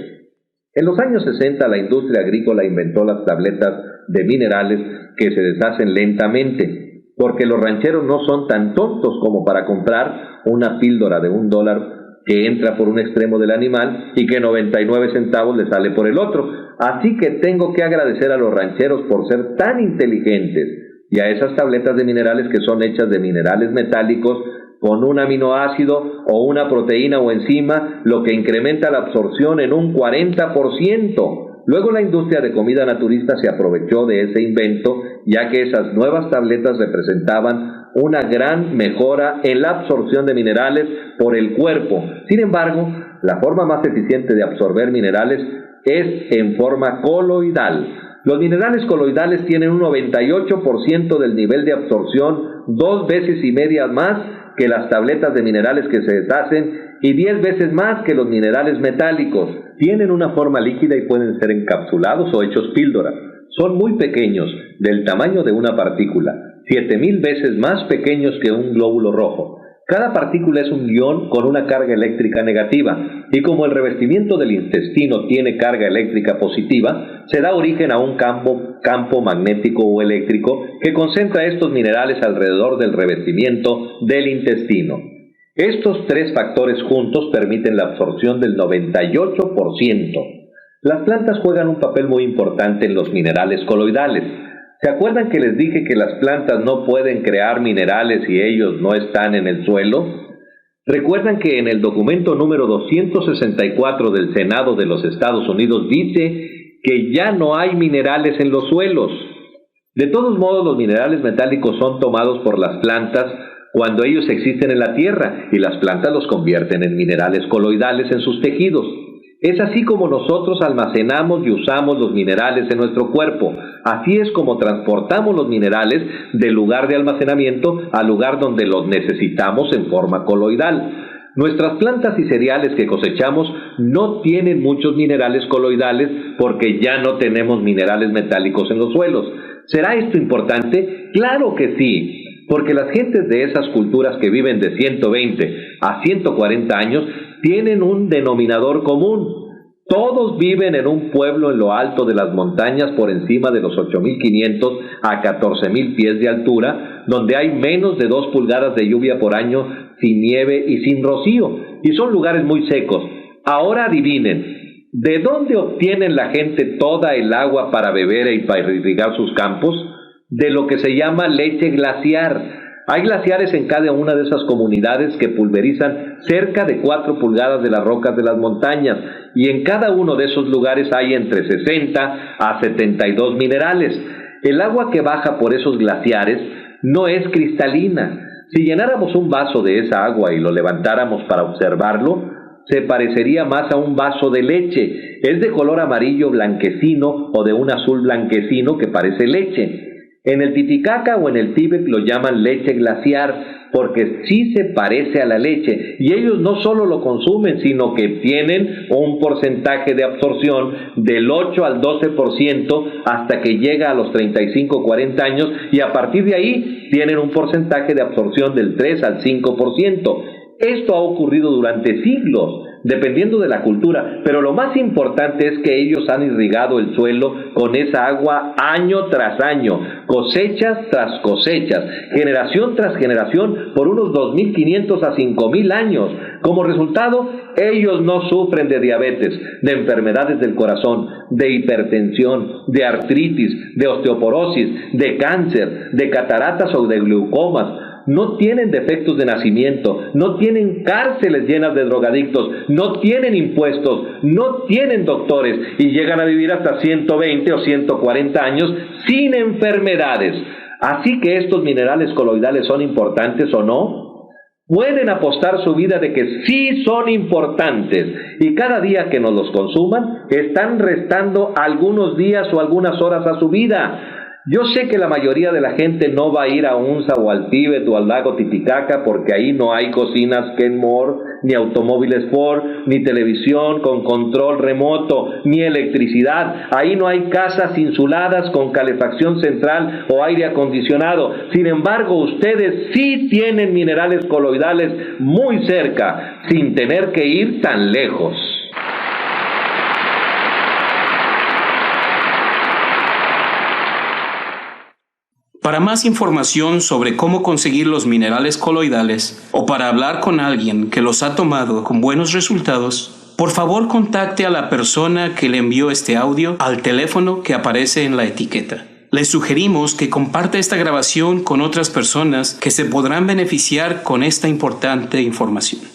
En los años 60 la industria agrícola inventó las tabletas de minerales que se deshacen lentamente, porque los rancheros no son tan tontos como para comprar una píldora de $1 que entra por un extremo del animal y que 99 centavos le sale por el otro. Así que tengo que agradecer a los rancheros por ser tan inteligentes, y a esas tabletas de minerales que son hechas de minerales metálicos con un aminoácido o una proteína o enzima, lo que incrementa la absorción en un 40%. Luego la industria de comida naturista se aprovechó de ese invento, ya que esas nuevas tabletas representaban una gran mejora en la absorción de minerales por el cuerpo. Sin embargo, la forma más eficiente de absorber minerales es en forma coloidal. Los minerales coloidales tienen un 98% del nivel de absorción, 2 veces y media más que las tabletas de minerales que se deshacen y 10 veces más que los minerales metálicos. Tienen una forma líquida y pueden ser encapsulados o hechos píldora. Son muy pequeños, del tamaño de una partícula, 7000 veces más pequeños que un glóbulo rojo. Cada partícula es un ion con una carga eléctrica negativa, y como el revestimiento del intestino tiene carga eléctrica positiva, se da origen a un campo magnético o eléctrico que concentra estos minerales alrededor del revestimiento del intestino. Estos 3 factores juntos permiten la absorción del 98%. Las plantas juegan un papel muy importante en los minerales coloidales. ¿Se acuerdan que les dije que las plantas no pueden crear minerales si ellos no están en el suelo? ¿Recuerdan que en el documento número 264 del Senado de los Estados Unidos dice que ya no hay minerales en los suelos? De todos modos, los minerales metálicos son tomados por las plantas cuando ellos existen en la tierra, y las plantas los convierten en minerales coloidales en sus tejidos. Es así como nosotros almacenamos y usamos los minerales en nuestro cuerpo. Así es como transportamos los minerales del lugar de almacenamiento al lugar donde los necesitamos en forma coloidal. Nuestras plantas y cereales que cosechamos no tienen muchos minerales coloidales porque ya no tenemos minerales metálicos en los suelos. ¿Será esto importante? ¡Claro que sí! Porque las gentes de esas culturas que viven de 120 a 140 años tienen un denominador común. Todos viven en un pueblo en lo alto de las montañas por encima de los 8.500 a 14.000 pies de altura, donde hay menos de 2 pulgadas de lluvia por año, sin nieve y sin rocío, y son lugares muy secos. Ahora adivinen, ¿de dónde obtienen la gente toda el agua para beber y para irrigar sus campos? De lo que se llama leche glaciar. Hay glaciares en cada una de esas comunidades que pulverizan cerca de 4 pulgadas de las rocas de las montañas, y en cada uno de esos lugares hay entre 60 a 72 minerales. El agua que baja por esos glaciares no es cristalina. Si llenáramos un vaso de esa agua y lo levantáramos para observarlo, se parecería más a un vaso de leche. Es de color amarillo blanquecino o de un azul blanquecino que parece leche. En el Titicaca o en el Tíbet lo llaman leche glaciar, porque sí se parece a la leche, y ellos no solo lo consumen, sino que tienen un porcentaje de absorción del 8 al 12% hasta que llega a los 35 o 40 años, y a partir de ahí tienen un porcentaje de absorción del 3 al 5%. Esto ha ocurrido durante siglos, dependiendo de la cultura, pero lo más importante es que ellos han irrigado el suelo con esa agua año tras año, cosechas tras cosechas, generación tras generación, por unos 2.500 a 5.000 años. Como resultado, ellos no sufren de diabetes, de enfermedades del corazón, de hipertensión, de artritis, de osteoporosis, de cáncer, de cataratas o de glaucomas. No tienen defectos de nacimiento, no tienen cárceles llenas de drogadictos, no tienen impuestos, no tienen doctores y llegan a vivir hasta 120 o 140 años sin enfermedades. Así que estos minerales coloidales son importantes o no, pueden apostar su vida de que sí son importantes, y cada día que nos los consuman están restando algunos días o algunas horas a su vida. Yo sé que la mayoría de la gente no va a ir a UNZA o al Tíbet o al lago Titicaca porque ahí no hay cocinas Kenmore, ni automóviles Ford, ni televisión con control remoto, ni electricidad. Ahí no hay casas insuladas con calefacción central o aire acondicionado. Sin embargo, ustedes sí tienen minerales coloidales muy cerca, sin tener que ir tan lejos. Para más información sobre cómo conseguir los minerales coloidales o para hablar con alguien que los ha tomado con buenos resultados, por favor contacte a la persona que le envió este audio al teléfono que aparece en la etiqueta. Les sugerimos que comparta esta grabación con otras personas que se podrán beneficiar con esta importante información.